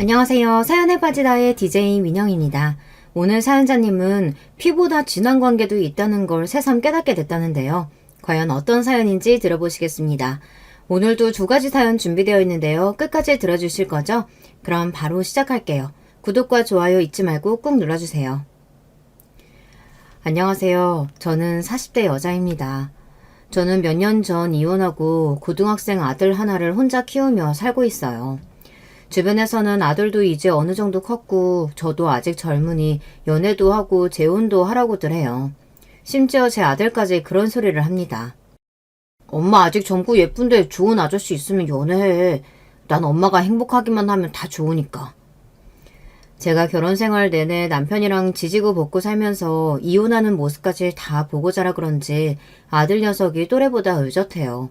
안녕하세요. 사연에 빠지다의 DJ 민영입니다. 오늘 사연자님은 피보다 진한 관계도 있다는 걸 새삼 깨닫게 됐다는데요. 과연 어떤 사연인지 들어보시겠습니다. 오늘도 두 가지 사연 준비되어 있는데요. 끝까지 들어주실 거죠? 그럼 바로 시작할게요. 구독과 좋아요 잊지 말고 꾹 눌러주세요. 안녕하세요. 저는 40대 여자입니다. 저는 몇 년 전 이혼하고 고등학생 아들 하나를 혼자 키우며 살고 있어요. 주변에서는 아들도 이제 어느 정도 컸고 저도 아직 젊으니 연애도 하고 재혼도 하라고들 해요. 심지어 제 아들까지 그런 소리를 합니다. 엄마 아직 젊고 예쁜데 좋은 아저씨 있으면 연애해. 난 엄마가 행복하기만 하면 다 좋으니까. 제가 결혼 생활 내내 남편이랑 지지고 볶고 살면서 이혼하는 모습까지 다 보고 자라 그런지 아들 녀석이 또래보다 의젓해요.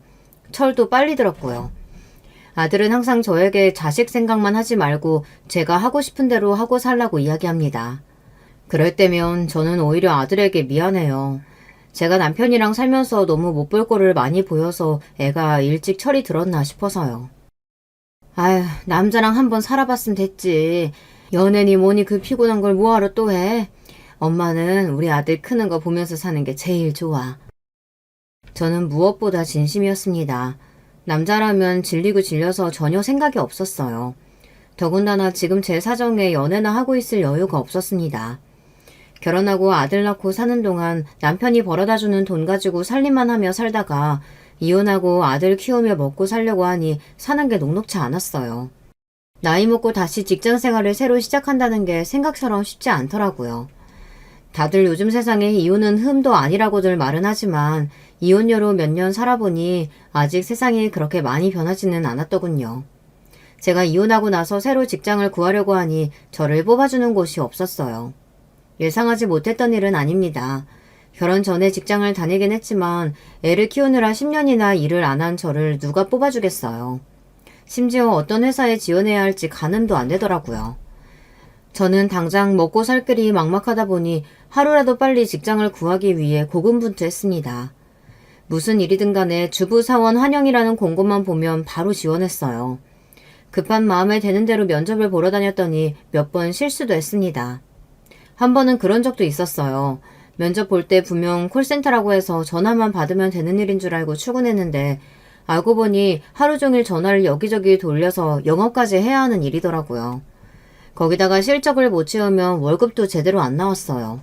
철도 빨리 들었고요. 아들은 항상 저에게 자식 생각만 하지 말고 제가 하고 싶은 대로 하고 살라고 이야기합니다. 그럴 때면 저는 오히려 아들에게 미안해요. 제가 남편이랑 살면서 너무 못 볼 거를 많이 보여서 애가 일찍 철이 들었나 싶어서요. 아휴, 남자랑 한번 살아봤으면 됐지. 연애니 뭐니 그 피곤한 걸 뭐하러 또 해. 엄마는 우리 아들 크는 거 보면서 사는 게 제일 좋아. 저는 무엇보다 진심이었습니다. 남자라면 질리고 질려서 전혀 생각이 없었어요. 더군다나 지금 제 사정에 연애나 하고 있을 여유가 없었습니다. 결혼하고 아들 낳고 사는 동안 남편이 벌어다주는 돈 가지고 살림만 하며 살다가 이혼하고 아들 키우며 먹고 살려고 하니 사는 게 녹록치 않았어요. 나이 먹고 다시 직장 생활을 새로 시작한다는 게 생각처럼 쉽지 않더라고요. 다들 요즘 세상에 이혼은 흠도 아니라고들 말은 하지만 이혼녀로 몇 년 살아보니 아직 세상이 그렇게 많이 변하지는 않았더군요. 제가 이혼하고 나서 새로 직장을 구하려고 하니 저를 뽑아주는 곳이 없었어요. 예상하지 못했던 일은 아닙니다. 결혼 전에 직장을 다니긴 했지만 애를 키우느라 10년이나 일을 안 한 저를 누가 뽑아주겠어요. 심지어 어떤 회사에 지원해야 할지 가늠도 안 되더라고요. 저는 당장 먹고 살 길이 막막하다 보니 하루라도 빨리 직장을 구하기 위해 고군분투했습니다. 무슨 일이든 간에 주부사원 환영이라는 공고만 보면 바로 지원했어요. 급한 마음에 되는 대로 면접을 보러 다녔더니 몇 번 실수도 했습니다. 한 번은 그런 적도 있었어요. 면접 볼 때 분명 콜센터라고 해서 전화만 받으면 되는 일인 줄 알고 출근했는데 알고 보니 하루 종일 전화를 여기저기 돌려서 영업까지 해야 하는 일이더라고요. 거기다가 실적을 못 채우면 월급도 제대로 안 나왔어요.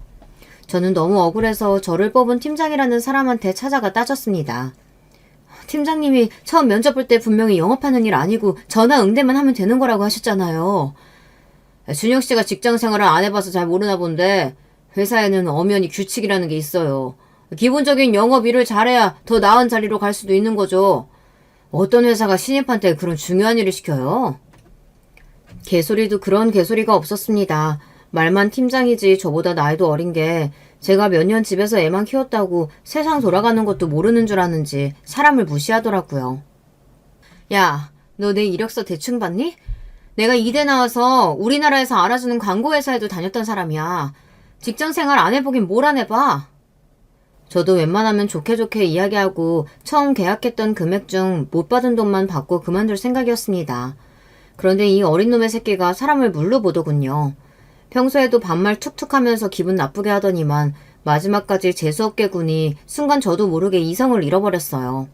저는 너무 억울해서 저를 뽑은 팀장이라는 사람한테 찾아가 따졌습니다. 팀장님이 처음 면접 볼 때 분명히 영업하는 일 아니고 전화 응대만 하면 되는 거라고 하셨잖아요. 준혁 씨가 직장 생활을 안 해봐서 잘 모르나 본데 회사에는 엄연히 규칙이라는 게 있어요. 기본적인 영업 일을 잘해야 더 나은 자리로 갈 수도 있는 거죠. 어떤 회사가 신입한테 그런 중요한 일을 시켜요? 개소리도 그런 개소리가 없었습니다. 말만 팀장이지 저보다 나이도 어린 게 제가 몇 년 집에서 애만 키웠다고 세상 돌아가는 것도 모르는 줄 아는지 사람을 무시하더라고요. 야, 너 내 이력서 대충 봤니? 내가 이대 나와서 우리나라에서 알아주는 광고회사에도 다녔던 사람이야. 직장생활 안 해보긴 뭘 안 해봐. 저도 웬만하면 좋게 좋게 이야기하고 처음 계약했던 금액 중 못 받은 돈만 받고 그만둘 생각이었습니다. 그런데 이 어린 놈의 새끼가 사람을 물로 보더군요. 평소에도 반말 툭툭 하면서 기분 나쁘게 하더니만 마지막까지 재수없게 구니 순간 저도 모르게 이성을 잃어버렸어요.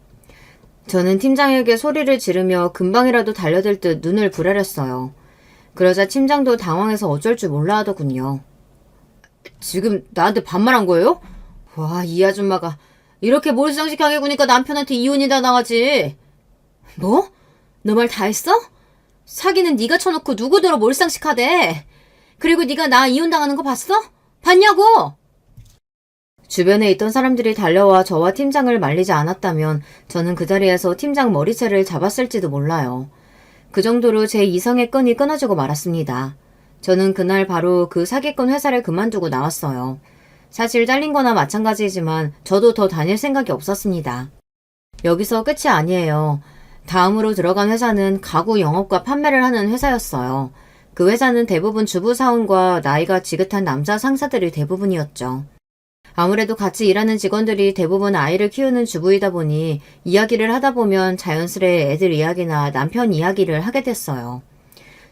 저는 팀장에게 소리를 지르며 금방이라도 달려들 듯 눈을 부라렸어요. 그러자 팀장도 당황해서 어쩔 줄 몰라 하더군요. 지금 나한테 반말한 거예요? 와, 이 아줌마가 이렇게 몰상식하게 구니까 남편한테 이혼이 다 나가지. 뭐? 너 말 다 했어? 사기는 네가 쳐놓고 누구더러 몰상식하대. 그리고 네가 나 이혼당하는 거 봤어? 봤냐고! 주변에 있던 사람들이 달려와 저와 팀장을 말리지 않았다면 저는 그 자리에서 팀장 머리채를 잡았을지도 몰라요. 그 정도로 제 이성의 끈이 끊어지고 말았습니다. 저는 그날 바로 그 사기꾼 회사를 그만두고 나왔어요. 사실 잘린 거나 마찬가지지만 저도 더 다닐 생각이 없었습니다. 여기서 끝이 아니에요. 다음으로 들어간 회사는 가구 영업과 판매를 하는 회사였어요. 그 회사는 대부분 주부사원과 나이가 지긋한 남자 상사들이 대부분이었죠. 아무래도 같이 일하는 직원들이 대부분 아이를 키우는 주부이다 보니 이야기를 하다 보면 자연스레 애들 이야기나 남편 이야기를 하게 됐어요.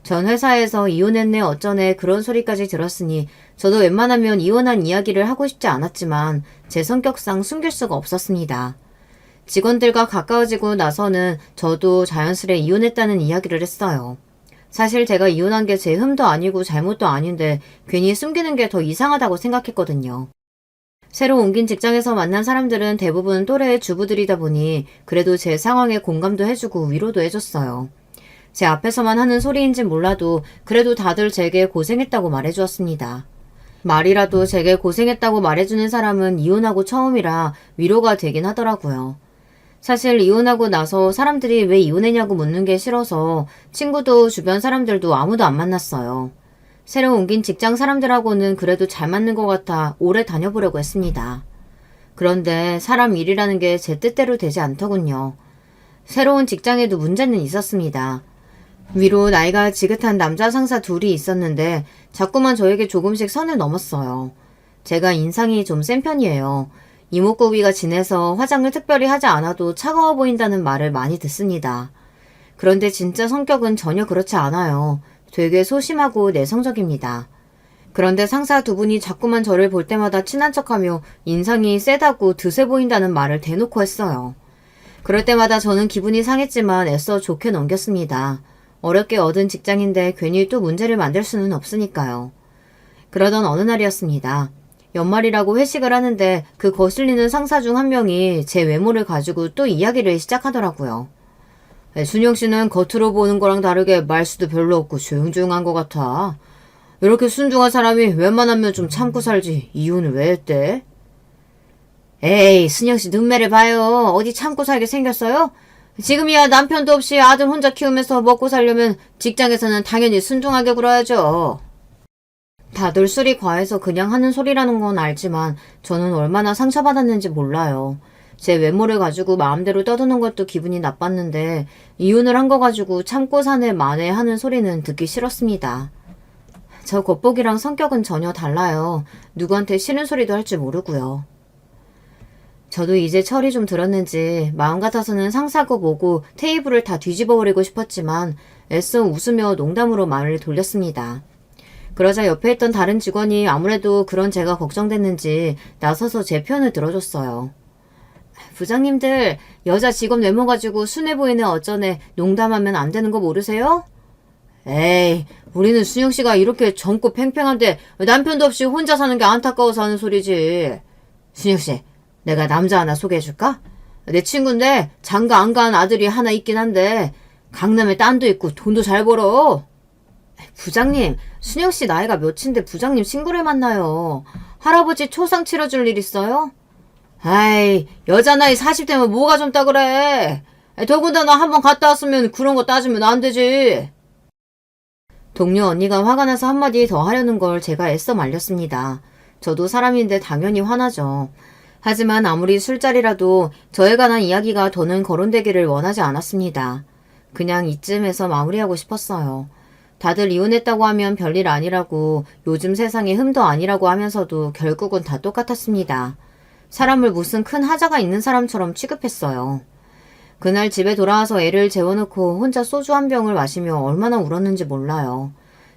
전 회사에서 이혼했네 어쩌네 그런 소리까지 들었으니 저도 웬만하면 이혼한 이야기를 하고 싶지 않았지만 제 성격상 숨길 수가 없었습니다. 직원들과 가까워지고 나서는 저도 자연스레 이혼했다는 이야기를 했어요. 사실 제가 이혼한 게 제 흠도 아니고 잘못도 아닌데 괜히 숨기는 게 더 이상하다고 생각했거든요. 새로 옮긴 직장에서 만난 사람들은 대부분 또래의 주부들이다 보니 그래도 제 상황에 공감도 해주고 위로도 해줬어요. 제 앞에서만 하는 소리인진 몰라도 그래도 다들 제게 고생했다고 말해주었습니다. 말이라도 제게 고생했다고 말해주는 사람은 이혼하고 처음이라 위로가 되긴 하더라고요. 사실 이혼하고 나서 사람들이 왜 이혼했냐고 묻는 게 싫어서 친구도 주변 사람들도 아무도 안 만났어요. 새로 옮긴 직장 사람들하고는 그래도 잘 맞는 것 같아 오래 다녀보려고 했습니다. 그런데 사람 일이라는 게 제 뜻대로 되지 않더군요. 새로운 직장에도 문제는 있었습니다. 위로 나이가 지긋한 남자 상사 둘이 있었는데 자꾸만 저에게 조금씩 선을 넘었어요. 제가 인상이 좀 센 편이에요. 이목구비가 진해서 화장을 특별히 하지 않아도 차가워 보인다는 말을 많이 듣습니다. 그런데 진짜 성격은 전혀 그렇지 않아요. 되게 소심하고 내성적입니다. 그런데 상사 두 분이 자꾸만 저를 볼 때마다 친한 척하며 인상이 세다고 드세 보인다는 말을 대놓고 했어요. 그럴 때마다 저는 기분이 상했지만 애써 좋게 넘겼습니다. 어렵게 얻은 직장인데 괜히 또 문제를 만들 수는 없으니까요. 그러던 어느 날이었습니다. 연말이라고 회식을 하는데 그 거슬리는 상사 중 한 명이 제 외모를 가지고 또 이야기를 시작하더라고요. 순영 씨는 겉으로 보는 거랑 다르게 말수도 별로 없고 조용조용한 것 같아. 이렇게 순중한 사람이 웬만하면 좀 참고 살지 이혼을 왜 했대? 에이, 순영 씨 눈매를 봐요. 어디 참고 살게 생겼어요? 지금이야 남편도 없이 아들 혼자 키우면서 먹고 살려면 직장에서는 당연히 순종하게 굴어야죠. 다들 술이 과해서 그냥 하는 소리라는 건 알지만 저는 얼마나 상처받았는지 몰라요. 제 외모를 가지고 마음대로 떠드는 것도 기분이 나빴는데 이혼을 한 거 가지고 참고 사네 마네 하는 소리는 듣기 싫었습니다. 저 겉보기랑 성격은 전혀 달라요. 누구한테 싫은 소리도 할 줄 모르고요. 저도 이제 철이 좀 들었는지 마음 같아서는 상사고 뭐고 테이블을 다 뒤집어버리고 싶었지만 애써 웃으며 농담으로 말을 돌렸습니다. 그러자 옆에 있던 다른 직원이 아무래도 그런 제가 걱정됐는지 나서서 제 편을 들어줬어요. 부장님들, 여자 직원 외모 가지고 순해 보이네 어쩌네 농담하면 안 되는 거 모르세요? 에이, 우리는 순영씨가 이렇게 젊고 팽팽한데 남편도 없이 혼자 사는 게 안타까워서 하는 소리지. 순영씨, 내가 남자 하나 소개해줄까? 내 친구인데 장가 안 간 아들이 하나 있긴 한데 강남에 딴도 있고 돈도 잘 벌어. 부장님, 순영씨 나이가 몇인데 부장님 친구를 만나요. 할아버지 초상 치러줄 일 있어요? 아이, 여자 나이 40대면 뭐가 젊다 그래. 더군다나 한번 갔다 왔으면 그런 거 따지면 안 되지. 동료 언니가 화가 나서 한마디 더 하려는 걸 제가 애써 말렸습니다. 저도 사람인데 당연히 화나죠. 하지만 아무리 술자리라도 저에 관한 이야기가 더는 거론되기를 원하지 않았습니다. 그냥 이쯤에서 마무리하고 싶었어요. 다들 이혼했다고 하면 별일 아니라고 요즘 세상에 흠도 아니라고 하면서도 결국은 다 똑같았습니다. 사람을 무슨 큰 하자가 있는 사람처럼 취급했어요. 그날 집에 돌아와서 애를 재워놓고 혼자 소주 한 병을 마시며 얼마나 울었는지 몰라요.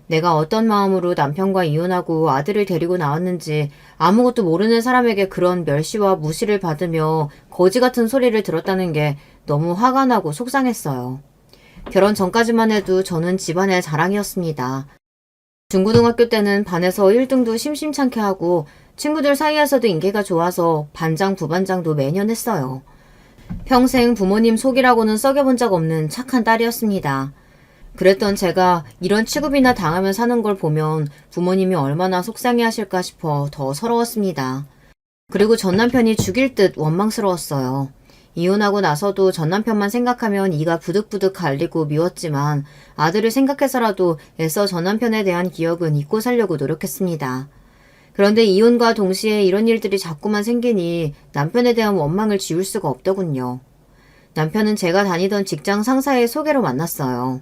내가 어떤 마음으로 남편과 이혼하고 아들을 데리고 나왔는지 아무것도 모르는 사람에게 그런 멸시와 무시를 받으며 거지 같은 소리를 들었다는 게 너무 화가 나고 속상했어요. 결혼 전까지만 해도 저는 집안의 자랑이었습니다. 중고등학교 때는 반에서 1등도 심심찮게 하고 친구들 사이에서도 인기가 좋아서 반장, 부반장도 매년 했어요. 평생 부모님 속이라고는 썩여본 적 없는 착한 딸이었습니다. 그랬던 제가 이런 취급이나 당하며 사는 걸 보면 부모님이 얼마나 속상해하실까 싶어 더 서러웠습니다. 그리고 전 남편이 죽일 듯 원망스러웠어요. 이혼하고 나서도 전 남편만 생각하면 이가 부득부득 갈리고 미웠지만 아들을 생각해서라도 애써 전 남편에 대한 기억은 잊고 살려고 노력했습니다. 그런데 이혼과 동시에 이런 일들이 자꾸만 생기니 남편에 대한 원망을 지울 수가 없더군요. 남편은 제가 다니던 직장 상사의 소개로 만났어요.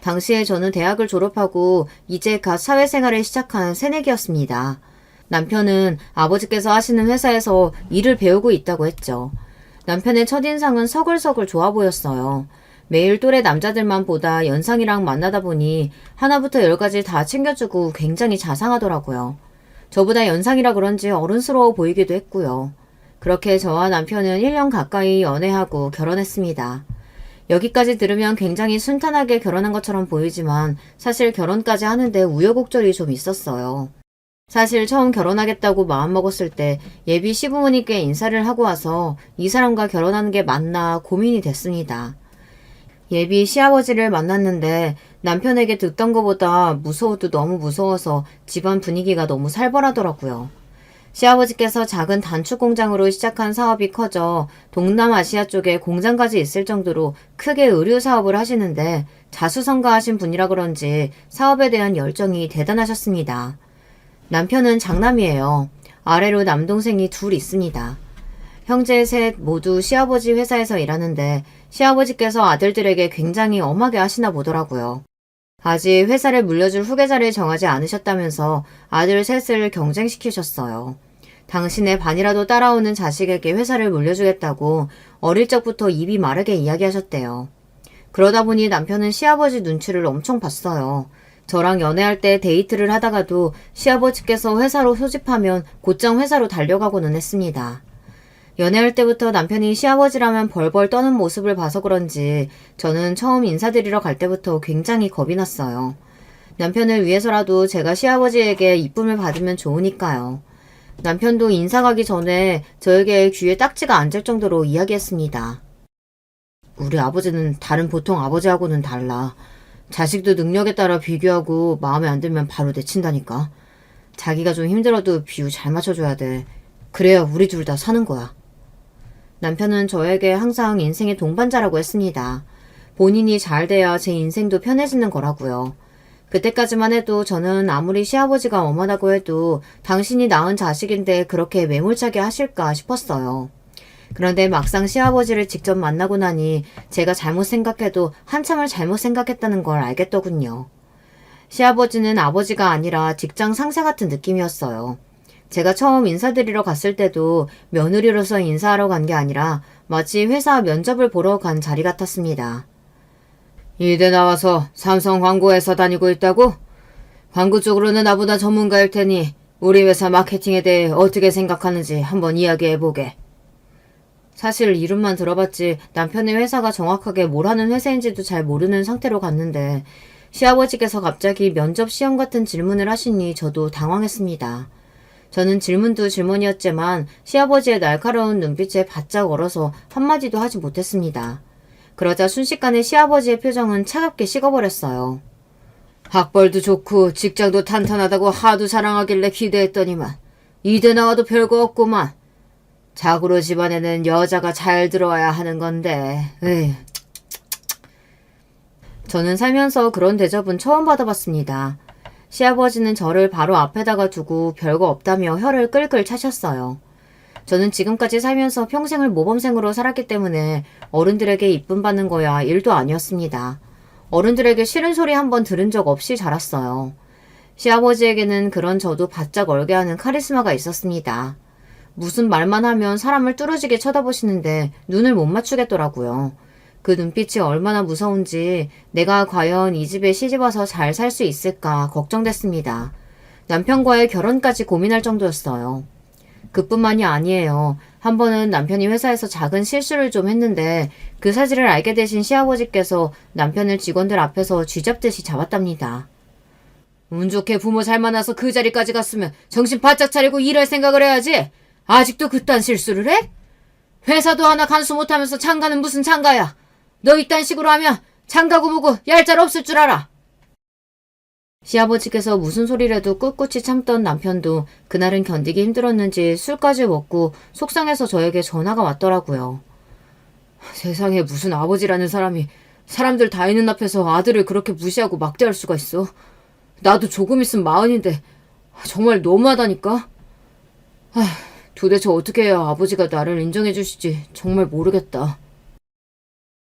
당시에 저는 대학을 졸업하고 이제 갓 사회생활을 시작한 새내기였습니다. 남편은 아버지께서 하시는 회사에서 일을 배우고 있다고 했죠. 남편의 첫인상은 서글서글 좋아 보였어요. 매일 또래 남자들만 보다 연상이랑 만나다 보니 하나부터 열까지 다 챙겨주고 굉장히 자상하더라고요. 저보다 연상이라 그런지 어른스러워 보이기도 했고요. 그렇게 저와 남편은 1년 가까이 연애하고 결혼했습니다. 여기까지 들으면 굉장히 순탄하게 결혼한 것처럼 보이지만 사실 결혼까지 하는데 우여곡절이 좀 있었어요. 사실 처음 결혼하겠다고 마음먹었을 때 예비 시부모님께 인사를 하고 와서 이 사람과 결혼하는 게 맞나 고민이 됐습니다. 예비 시아버지를 만났는데 남편에게 듣던 것보다 무서워도 너무 무서워서 집안 분위기가 너무 살벌하더라고요. 시아버지께서 작은 단축 공장으로 시작한 사업이 커져 동남아시아 쪽에 공장까지 있을 정도로 크게 의류 사업을 하시는데 자수성가하신 분이라 그런지 사업에 대한 열정이 대단하셨습니다. 남편은 장남이에요. 아래로 남동생이 둘 있습니다. 형제 셋 모두 시아버지 회사에서 일하는데 시아버지께서 아들들에게 굉장히 엄하게 하시나 보더라고요. 아직 회사를 물려줄 후계자를 정하지 않으셨다면서 아들 셋을 경쟁시키셨어요. 당신의 반이라도 따라오는 자식에게 회사를 물려주겠다고 어릴 적부터 입이 마르게 이야기하셨대요. 그러다 보니 남편은 시아버지 눈치를 엄청 봤어요. 저랑 연애할 때 데이트를 하다가도 시아버지께서 회사로 소집하면 곧장 회사로 달려가고는 했습니다. 연애할 때부터 남편이 시아버지라면 벌벌 떠는 모습을 봐서 그런지 저는 처음 인사드리러 갈 때부터 굉장히 겁이 났어요. 남편을 위해서라도 제가 시아버지에게 이쁨을 받으면 좋으니까요. 남편도 인사 가기 전에 저에게 귀에 딱지가 앉을 정도로 이야기했습니다. 우리 아버지는 다른 보통 아버지하고는 달라. 자식도 능력에 따라 비교하고 마음에 안 들면 바로 내친다니까. 자기가 좀 힘들어도 비유 잘 맞춰줘야 돼. 그래야 우리 둘 다 사는 거야. 남편은 저에게 항상 인생의 동반자라고 했습니다. 본인이 잘 돼야 제 인생도 편해지는 거라고요. 그때까지만 해도 저는 아무리 시아버지가 엄하다고 해도 당신이 낳은 자식인데 그렇게 매몰차게 하실까 싶었어요. 그런데 막상 시아버지를 직접 만나고 나니 제가 잘못 생각해도 한참을 잘못 생각했다는 걸 알겠더군요. 시아버지는 아버지가 아니라 직장 상사 같은 느낌이었어요. 제가 처음 인사드리러 갔을 때도 며느리로서 인사하러 간 게 아니라 마치 회사 면접을 보러 간 자리 같았습니다. 이대 나와서 삼성 광고회사 다니고 있다고? 광고 쪽으로는 나보다 전문가일 테니 우리 회사 마케팅에 대해 어떻게 생각하는지 한번 이야기해보게. 사실 이름만 들어봤지 남편의 회사가 정확하게 뭘 하는 회사인지도 잘 모르는 상태로 갔는데 시아버지께서 갑자기 면접 시험 같은 질문을 하시니 저도 당황했습니다. 저는 질문도 질문이었지만 시아버지의 날카로운 눈빛에 바짝 얼어서 한마디도 하지 못했습니다. 그러자 순식간에 시아버지의 표정은 차갑게 식어버렸어요. 학벌도 좋고 직장도 탄탄하다고 하도 자랑하길래 기대했더니만 이대 나와도 별거 없구만. 자고로 집안에는 여자가 잘 들어와야 하는 건데. 에휴. 저는 살면서 그런 대접은 처음 받아봤습니다. 시아버지는 저를 바로 앞에다가 두고 별거 없다며 혀를 끌끌 차셨어요. 저는 지금까지 살면서 평생을 모범생으로 살았기 때문에 어른들에게 이쁨 받는 거야 일도 아니었습니다. 어른들에게 싫은 소리 한 번 들은 적 없이 자랐어요. 시아버지에게는 그런 저도 바짝 얼게 하는 카리스마가 있었습니다. 무슨 말만 하면 사람을 뚫어지게 쳐다보시는데 눈을 못 맞추겠더라고요. 그 눈빛이 얼마나 무서운지 내가 과연 이 집에 시집와서 잘 살 수 있을까 걱정됐습니다. 남편과의 결혼까지 고민할 정도였어요. 그뿐만이 아니에요. 한 번은 남편이 회사에서 작은 실수를 좀 했는데 그 사실을 알게 되신 시아버지께서 남편을 직원들 앞에서 쥐잡듯이 잡았답니다. 운 좋게 부모 잘 만나서 그 자리까지 갔으면 정신 바짝 차리고 일할 생각을 해야지. 아직도 그딴 실수를 해? 회사도 하나 간수 못하면서 장가는 무슨 장가야. 너 이딴 식으로 하면 장가고 뭐고 얄짤 없을 줄 알아. 시아버지께서 무슨 소리라도 꿋꿋이 참던 남편도 그날은 견디기 힘들었는지 술까지 먹고 속상해서 저에게 전화가 왔더라고요. 세상에 무슨 아버지라는 사람이 사람들 다 있는 앞에서 아들을 그렇게 무시하고 막대할 수가 있어. 나도 조금 있으면 40인데 정말 너무하다니까. 도대체 어떻게 해야 아버지가 나를 인정해 주실지 정말 모르겠다.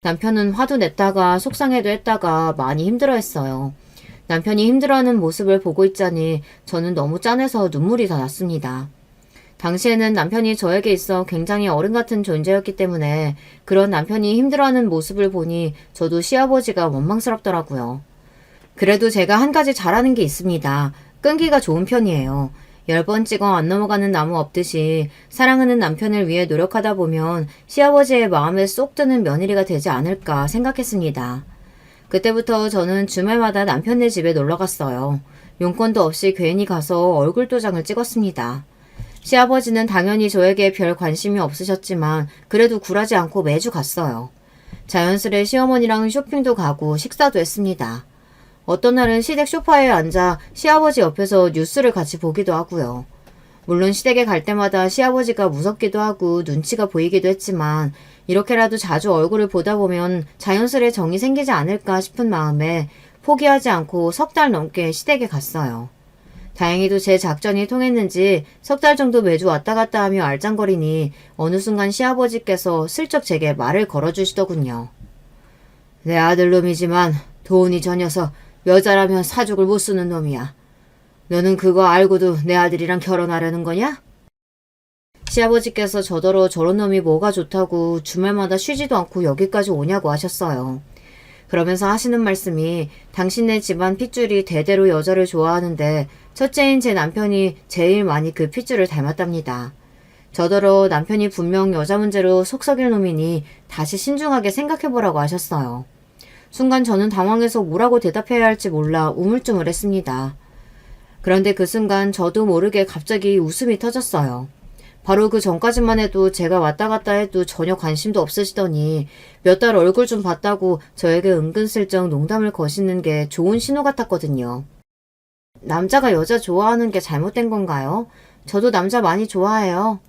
남편은 화도 냈다가 속상해도 했다가 많이 힘들어했어요. 남편이 힘들어하는 모습을 보고 있자니 저는 너무 짠해서 눈물이 다 났습니다. 당시에는 남편이 저에게 있어 굉장히 어른 같은 존재였기 때문에 그런 남편이 힘들어하는 모습을 보니 저도 시아버지가 원망스럽더라고요. 그래도 제가 한 가지 잘하는 게 있습니다. 끈기가 좋은 편이에요. 10번 찍어 안 넘어가는 나무 없듯이 사랑하는 남편을 위해 노력하다 보면 시아버지의 마음에 쏙 드는 며느리가 되지 않을까 생각했습니다. 그때부터 저는 주말마다 남편네 집에 놀러 갔어요. 용건도 없이 괜히 가서 얼굴 도장을 찍었습니다. 시아버지는 당연히 저에게 별 관심이 없으셨지만 그래도 굴하지 않고 매주 갔어요. 자연스레 시어머니랑 쇼핑도 가고 식사도 했습니다. 어떤 날은 시댁 소파에 앉아 시아버지 옆에서 뉴스를 같이 보기도 하고요. 물론 시댁에 갈 때마다 시아버지가 무섭기도 하고 눈치가 보이기도 했지만 이렇게라도 자주 얼굴을 보다 보면 자연스레 정이 생기지 않을까 싶은 마음에 포기하지 않고 3달 넘게 시댁에 갔어요. 다행히도 제 작전이 통했는지 3달 정도 매주 왔다 갔다 하며 알짱거리니 어느 순간 시아버지께서 슬쩍 제게 말을 걸어주시더군요. 내 아들놈이지만 돈이 저 녀석 여자라면 사족을 못 쓰는 놈이야. 너는 그거 알고도 내 아들이랑 결혼하려는 거냐? 시아버지께서 저더러 저런 놈이 뭐가 좋다고 주말마다 쉬지도 않고 여기까지 오냐고 하셨어요. 그러면서 하시는 말씀이 당신네 집안 핏줄이 대대로 여자를 좋아하는데 첫째인 제 남편이 제일 많이 그 핏줄을 닮았답니다. 저더러 남편이 분명 여자 문제로 속 썩일 놈이니 다시 신중하게 생각해보라고 하셨어요. 순간 저는 당황해서 뭐라고 대답해야 할지 몰라 우물쭈물했습니다. 그런데 그 순간 저도 모르게 갑자기 웃음이 터졌어요. 바로 그 전까지만 해도 제가 왔다 갔다 해도 전혀 관심도 없으시더니 몇 달 얼굴 좀 봤다고 저에게 은근슬쩍 농담을 거시는 게 좋은 신호 같았거든요. 남자가 여자 좋아하는 게 잘못된 건가요? 저도 남자 많이 좋아해요.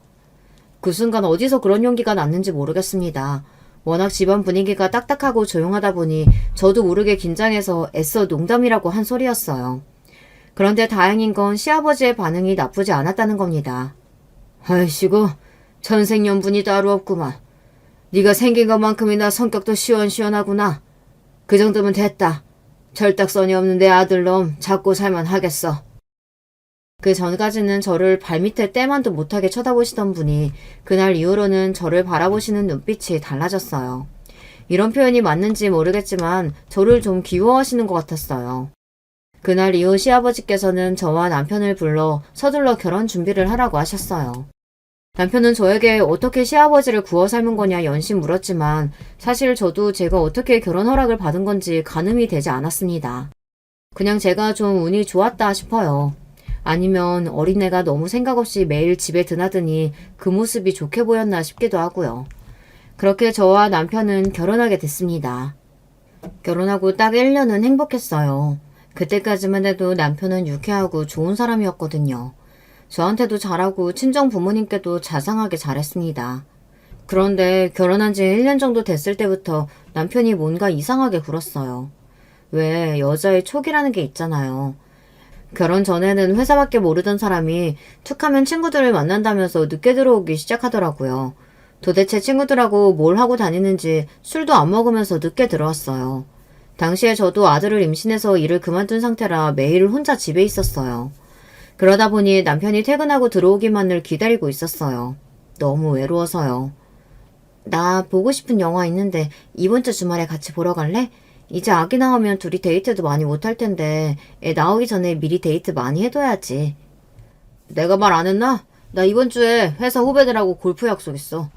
그 순간 어디서 그런 용기가 났는지 모르겠습니다. 워낙 집안 분위기가 딱딱하고 조용하다 보니 저도 모르게 긴장해서 애써 농담이라고 한 소리였어요. 그런데 다행인 건 시아버지의 반응이 나쁘지 않았다는 겁니다. 아이씨고 천생연분이 따로 없구만. 네가 생긴 것만큼이나 성격도 시원시원하구나. 그 정도면 됐다. 철딱서니 없는 내 아들놈 잡고 살만 하겠어. 그 전까지는 저를 발밑에 떼만도 못하게 쳐다보시던 분이 그날 이후로는 저를 바라보시는 눈빛이 달라졌어요. 이런 표현이 맞는지 모르겠지만 저를 좀 귀여워하시는 것 같았어요. 그날 이후 시아버지께서는 저와 남편을 불러 서둘러 결혼 준비를 하라고 하셨어요. 남편은 저에게 어떻게 시아버지를 구워 삶은 거냐 연신 물었지만 사실 저도 제가 어떻게 결혼 허락을 받은 건지 가늠이 되지 않았습니다. 그냥 제가 좀 운이 좋았다 싶어요. 아니면 어린애가 너무 생각 없이 매일 집에 드나드니 그 모습이 좋게 보였나 싶기도 하고요. 그렇게 저와 남편은 결혼하게 됐습니다. 결혼하고 딱 1년은 행복했어요. 그때까지만 해도 남편은 유쾌하고 좋은 사람이었거든요. 저한테도 잘하고 친정 부모님께도 자상하게 잘했습니다. 그런데 결혼한 지 1년 정도 됐을 때부터 남편이 뭔가 이상하게 굴었어요. 왜 여자의 촉이라는 게 있잖아요. 결혼 전에는 회사밖에 모르던 사람이 툭하면 친구들을 만난다면서 늦게 들어오기 시작하더라고요. 도대체 친구들하고 뭘 하고 다니는지 술도 안 먹으면서 늦게 들어왔어요. 당시에 저도 아들을 임신해서 일을 그만둔 상태라 매일 혼자 집에 있었어요. 그러다 보니 남편이 퇴근하고 들어오기만을 기다리고 있었어요. 너무 외로워서요. 나 보고 싶은 영화 있는데 이번 주 주말에 같이 보러 갈래? 이제 아기 나오면 둘이 데이트도 많이 못할 텐데 애 나오기 전에 미리 데이트 많이 해둬야지. 내가 말 안 했나? 나 이번 주에 회사 후배들하고 골프 약속 있어.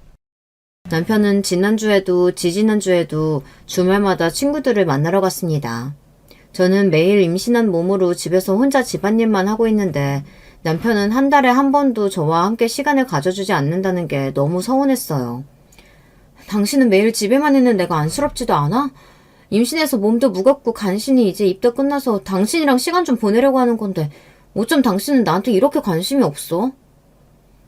남편은 지난주에도 지지난주에도 주말마다 친구들을 만나러 갔습니다. 저는 매일 임신한 몸으로 집에서 혼자 집안일만 하고 있는데 남편은 한 달에 한 번도 저와 함께 시간을 가져주지 않는다는 게 너무 서운했어요. 당신은 매일 집에만 있는 내가 안쓰럽지도 않아? 임신해서 몸도 무겁고 간신히 이제 입도 끝나서 당신이랑 시간 좀 보내려고 하는 건데 어쩜 당신은 나한테 이렇게 관심이 없어?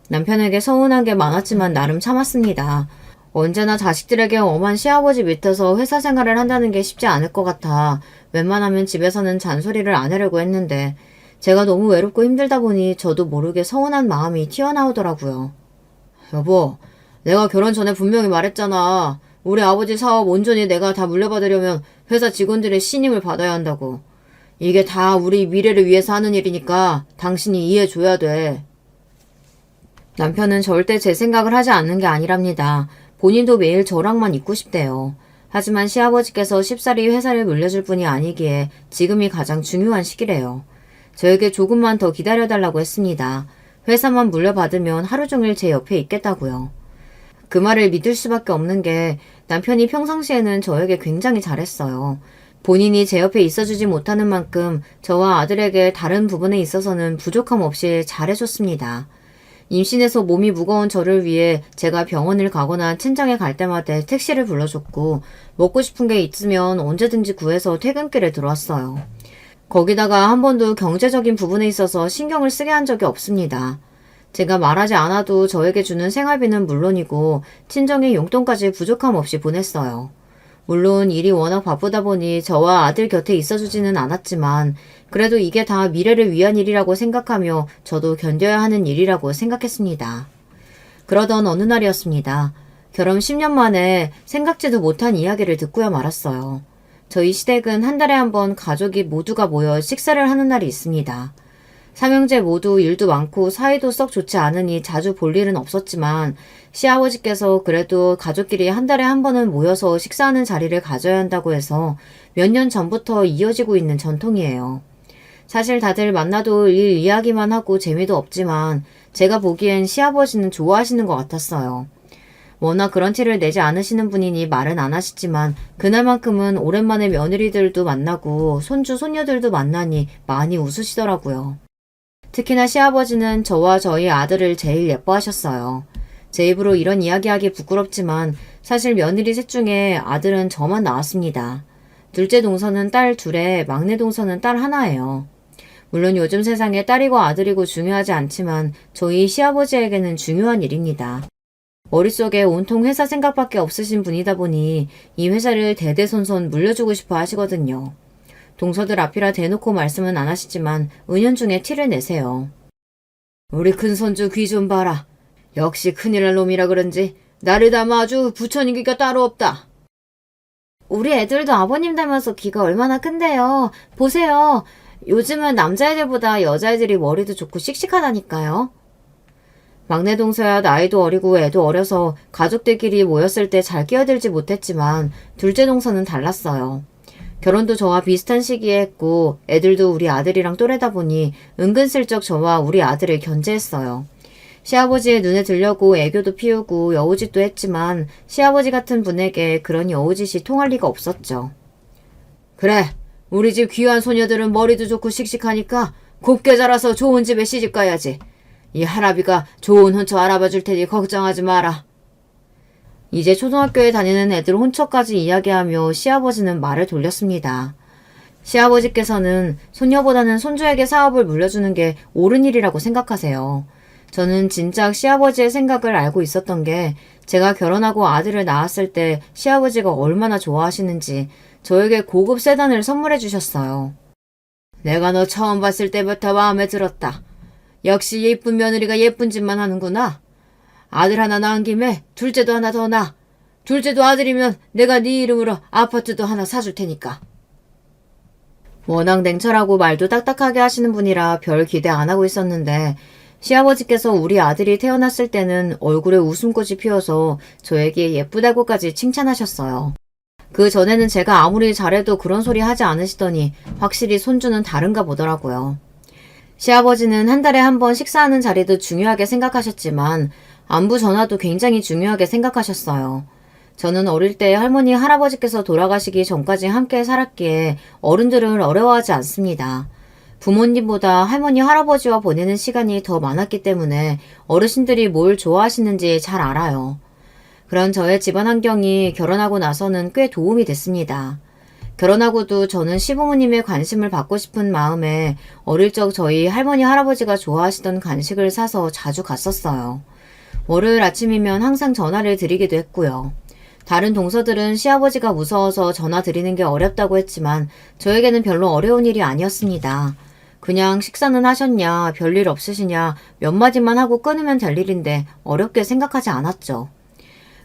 남편에게 서운한 게 많았지만 나름 참았습니다. 언제나 자식들에게 엄한 시아버지 밑에서 회사 생활을 한다는 게 쉽지 않을 것 같아 웬만하면 집에서는 잔소리를 안 하려고 했는데 제가 너무 외롭고 힘들다 보니 저도 모르게 서운한 마음이 튀어나오더라고요. 여보, 내가 결혼 전에 분명히 말했잖아. 우리 아버지 사업 온전히 내가 다 물려받으려면 회사 직원들의 신임을 받아야 한다고. 이게 다 우리 미래를 위해서 하는 일이니까 당신이 이해해줘야 돼. 남편은 절대 제 생각을 하지 않는 게 아니랍니다. 본인도 매일 저랑만 있고 싶대요. 하지만 시아버지께서 쉽사리 회사를 물려줄 뿐이 아니기에 지금이 가장 중요한 시기래요. 저에게 조금만 더 기다려달라고 했습니다. 회사만 물려받으면 하루 종일 제 옆에 있겠다고요. 그 말을 믿을 수밖에 없는 게 남편이 평상시에는 저에게 굉장히 잘했어요. 본인이 제 옆에 있어주지 못하는 만큼 저와 아들에게 다른 부분에 있어서는 부족함 없이 잘해줬습니다. 임신해서 몸이 무거운 저를 위해 제가 병원을 가거나 친정에 갈 때마다 택시를 불러줬고 먹고 싶은 게 있으면 언제든지 구해서 퇴근길에 들어왔어요. 거기다가 한 번도 경제적인 부분에 있어서 신경을 쓰게 한 적이 없습니다. 제가 말하지 않아도 저에게 주는 생활비는 물론이고 친정의 용돈까지 부족함 없이 보냈어요. 물론 일이 워낙 바쁘다 보니 저와 아들 곁에 있어주지는 않았지만 그래도 이게 다 미래를 위한 일이라고 생각하며 저도 견뎌야 하는 일이라고 생각했습니다. 그러던 어느 날이었습니다. 결혼 10년 만에 생각지도 못한 이야기를 듣고야 말았어요. 저희 시댁은 한 달에 한 번 가족이 모두가 모여 식사를 하는 날이 있습니다. 삼형제 모두 일도 많고 사이도 썩 좋지 않으니 자주 볼 일은 없었지만 시아버지께서 그래도 가족끼리 한 달에 한 번은 모여서 식사하는 자리를 가져야 한다고 해서 몇 년 전부터 이어지고 있는 전통이에요. 사실 다들 만나도 일 이야기만 하고 재미도 없지만 제가 보기엔 시아버지는 좋아하시는 것 같았어요. 워낙 그런 티를 내지 않으시는 분이니 말은 안 하시지만 그날만큼은 오랜만에 며느리들도 만나고 손주 손녀들도 만나니 많이 웃으시더라고요. 특히나 시아버지는 저와 저희 아들을 제일 예뻐하셨어요. 제 입으로 이런 이야기하기 부끄럽지만 사실 며느리 셋 중에 아들은 저만 낳았습니다. 둘째 동서는 딸 둘에 막내 동서는 딸 하나예요. 물론 요즘 세상에 딸이고 아들이고 중요하지 않지만 저희 시아버지에게는 중요한 일입니다. 머릿속에 온통 회사 생각밖에 없으신 분이다 보니 이 회사를 대대손손 물려주고 싶어 하시거든요. 동서들 앞이라 대놓고 말씀은 안 하시지만 은연중에 티를 내세요. 우리 큰손주 귀 좀 봐라. 역시 큰일 날 놈이라 그런지 나를 닮아 아주 부처님기가 따로 없다. 우리 애들도 아버님 닮아서 귀가 얼마나 큰데요. 보세요. 요즘은 남자애들보다 여자애들이 머리도 좋고 씩씩하다니까요. 막내 동서야 나이도 어리고 애도 어려서 가족들끼리 모였을 때 잘 끼어들지 못했지만 둘째 동서는 달랐어요. 결혼도 저와 비슷한 시기에 했고 애들도 우리 아들이랑 또래다 보니 은근슬쩍 저와 우리 아들을 견제했어요. 시아버지의 눈에 들려고 애교도 피우고 여우짓도 했지만 시아버지 같은 분에게 그런 여우짓이 통할 리가 없었죠. 그래, 우리 집 귀한 소녀들은 머리도 좋고 씩씩하니까 곱게 자라서 좋은 집에 시집 가야지. 이 할아비가 좋은 혼처 알아봐 줄 테니 걱정하지 마라. 이제 초등학교에 다니는 애들 혼처까지 이야기하며 시아버지는 말을 돌렸습니다. 시아버지께서는 손녀보다는 손주에게 사업을 물려주는 게 옳은 일이라고 생각하세요. 저는 진작 시아버지의 생각을 알고 있었던 게 제가 결혼하고 아들을 낳았을 때 시아버지가 얼마나 좋아하시는지 저에게 고급 세단을 선물해 주셨어요. 내가 너 처음 봤을 때부터 마음에 들었다. 역시 예쁜 며느리가 예쁜 짓만 하는구나. 아들 하나 낳은 김에 둘째도 하나 더 낳아. 둘째도 아들이면 내가 네 이름으로 아파트도 하나 사줄 테니까. 워낙 냉철하고 말도 딱딱하게 하시는 분이라 별 기대 안 하고 있었는데 시아버지께서 우리 아들이 태어났을 때는 얼굴에 웃음꽃이 피어서 저에게 예쁘다고까지 칭찬하셨어요. 그 전에는 제가 아무리 잘해도 그런 소리 하지 않으시더니 확실히 손주는 다른가 보더라고요. 시아버지는 한 달에 한 번 식사하는 자리도 중요하게 생각하셨지만 안부 전화도 굉장히 중요하게 생각하셨어요. 저는 어릴 때 할머니, 할아버지께서 돌아가시기 전까지 함께 살았기에 어른들을 어려워하지 않습니다. 부모님보다 할머니, 할아버지와 보내는 시간이 더 많았기 때문에 어르신들이 뭘 좋아하시는지 잘 알아요. 그런 저의 집안 환경이 결혼하고 나서는 꽤 도움이 됐습니다. 결혼하고도 저는 시부모님의 관심을 받고 싶은 마음에 어릴 적 저희 할머니, 할아버지가 좋아하시던 간식을 사서 자주 갔었어요. 월요일 아침이면 항상 전화를 드리기도 했고요. 다른 동서들은 시아버지가 무서워서 전화 드리는 게 어렵다고 했지만 저에게는 별로 어려운 일이 아니었습니다. 그냥 식사는 하셨냐, 별일 없으시냐 몇 마디만 하고 끊으면 될 일인데 어렵게 생각하지 않았죠.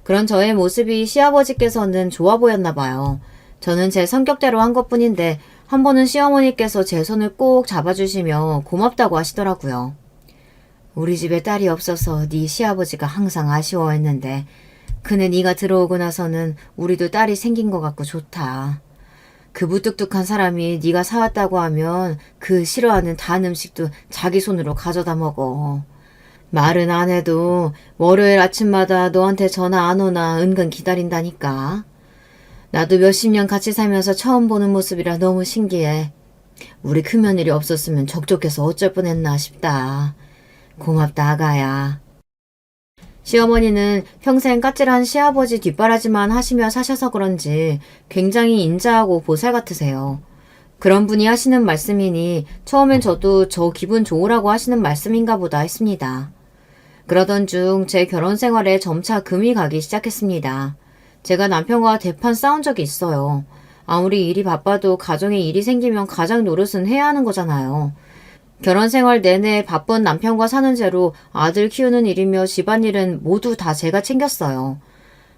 그런 저의 모습이 시아버지께서는 좋아 보였나 봐요. 저는 제 성격대로 한 것뿐인데 한 번은 시어머니께서 제 손을 꼭 잡아주시며 고맙다고 하시더라고요. 우리 집에 딸이 없어서 네 시아버지가 항상 아쉬워했는데 그네 네가 들어오고 나서는 우리도 딸이 생긴 것 같고 좋다. 그 무뚝뚝한 사람이 네가 사왔다고 하면 그 싫어하는 단 음식도 자기 손으로 가져다 먹어. 말은 안 해도 월요일 아침마다 너한테 전화 안 오나 은근 기다린다니까. 나도 몇십 년 같이 살면서 처음 보는 모습이라 너무 신기해. 우리 큰며느리 없었으면 적적해서 어쩔 뻔했나 싶다. 고맙다 아가야. 시어머니는 평생 까칠한 시아버지 뒷바라지만 하시며 사셔서 그런지 굉장히 인자하고 보살 같으세요. 그런 분이 하시는 말씀이니 처음엔 저도 저 기분 좋으라고 하시는 말씀인가 보다 했습니다. 그러던 중 제 결혼 생활에 점차 금이 가기 시작했습니다. 제가 남편과 대판 싸운 적이 있어요. 아무리 일이 바빠도 가정에 일이 생기면 가장 노릇은 해야 하는 거잖아요. 결혼 생활 내내 바쁜 남편과 사는 죄로 아들 키우는 일이며 집안일은 모두 다 제가 챙겼어요.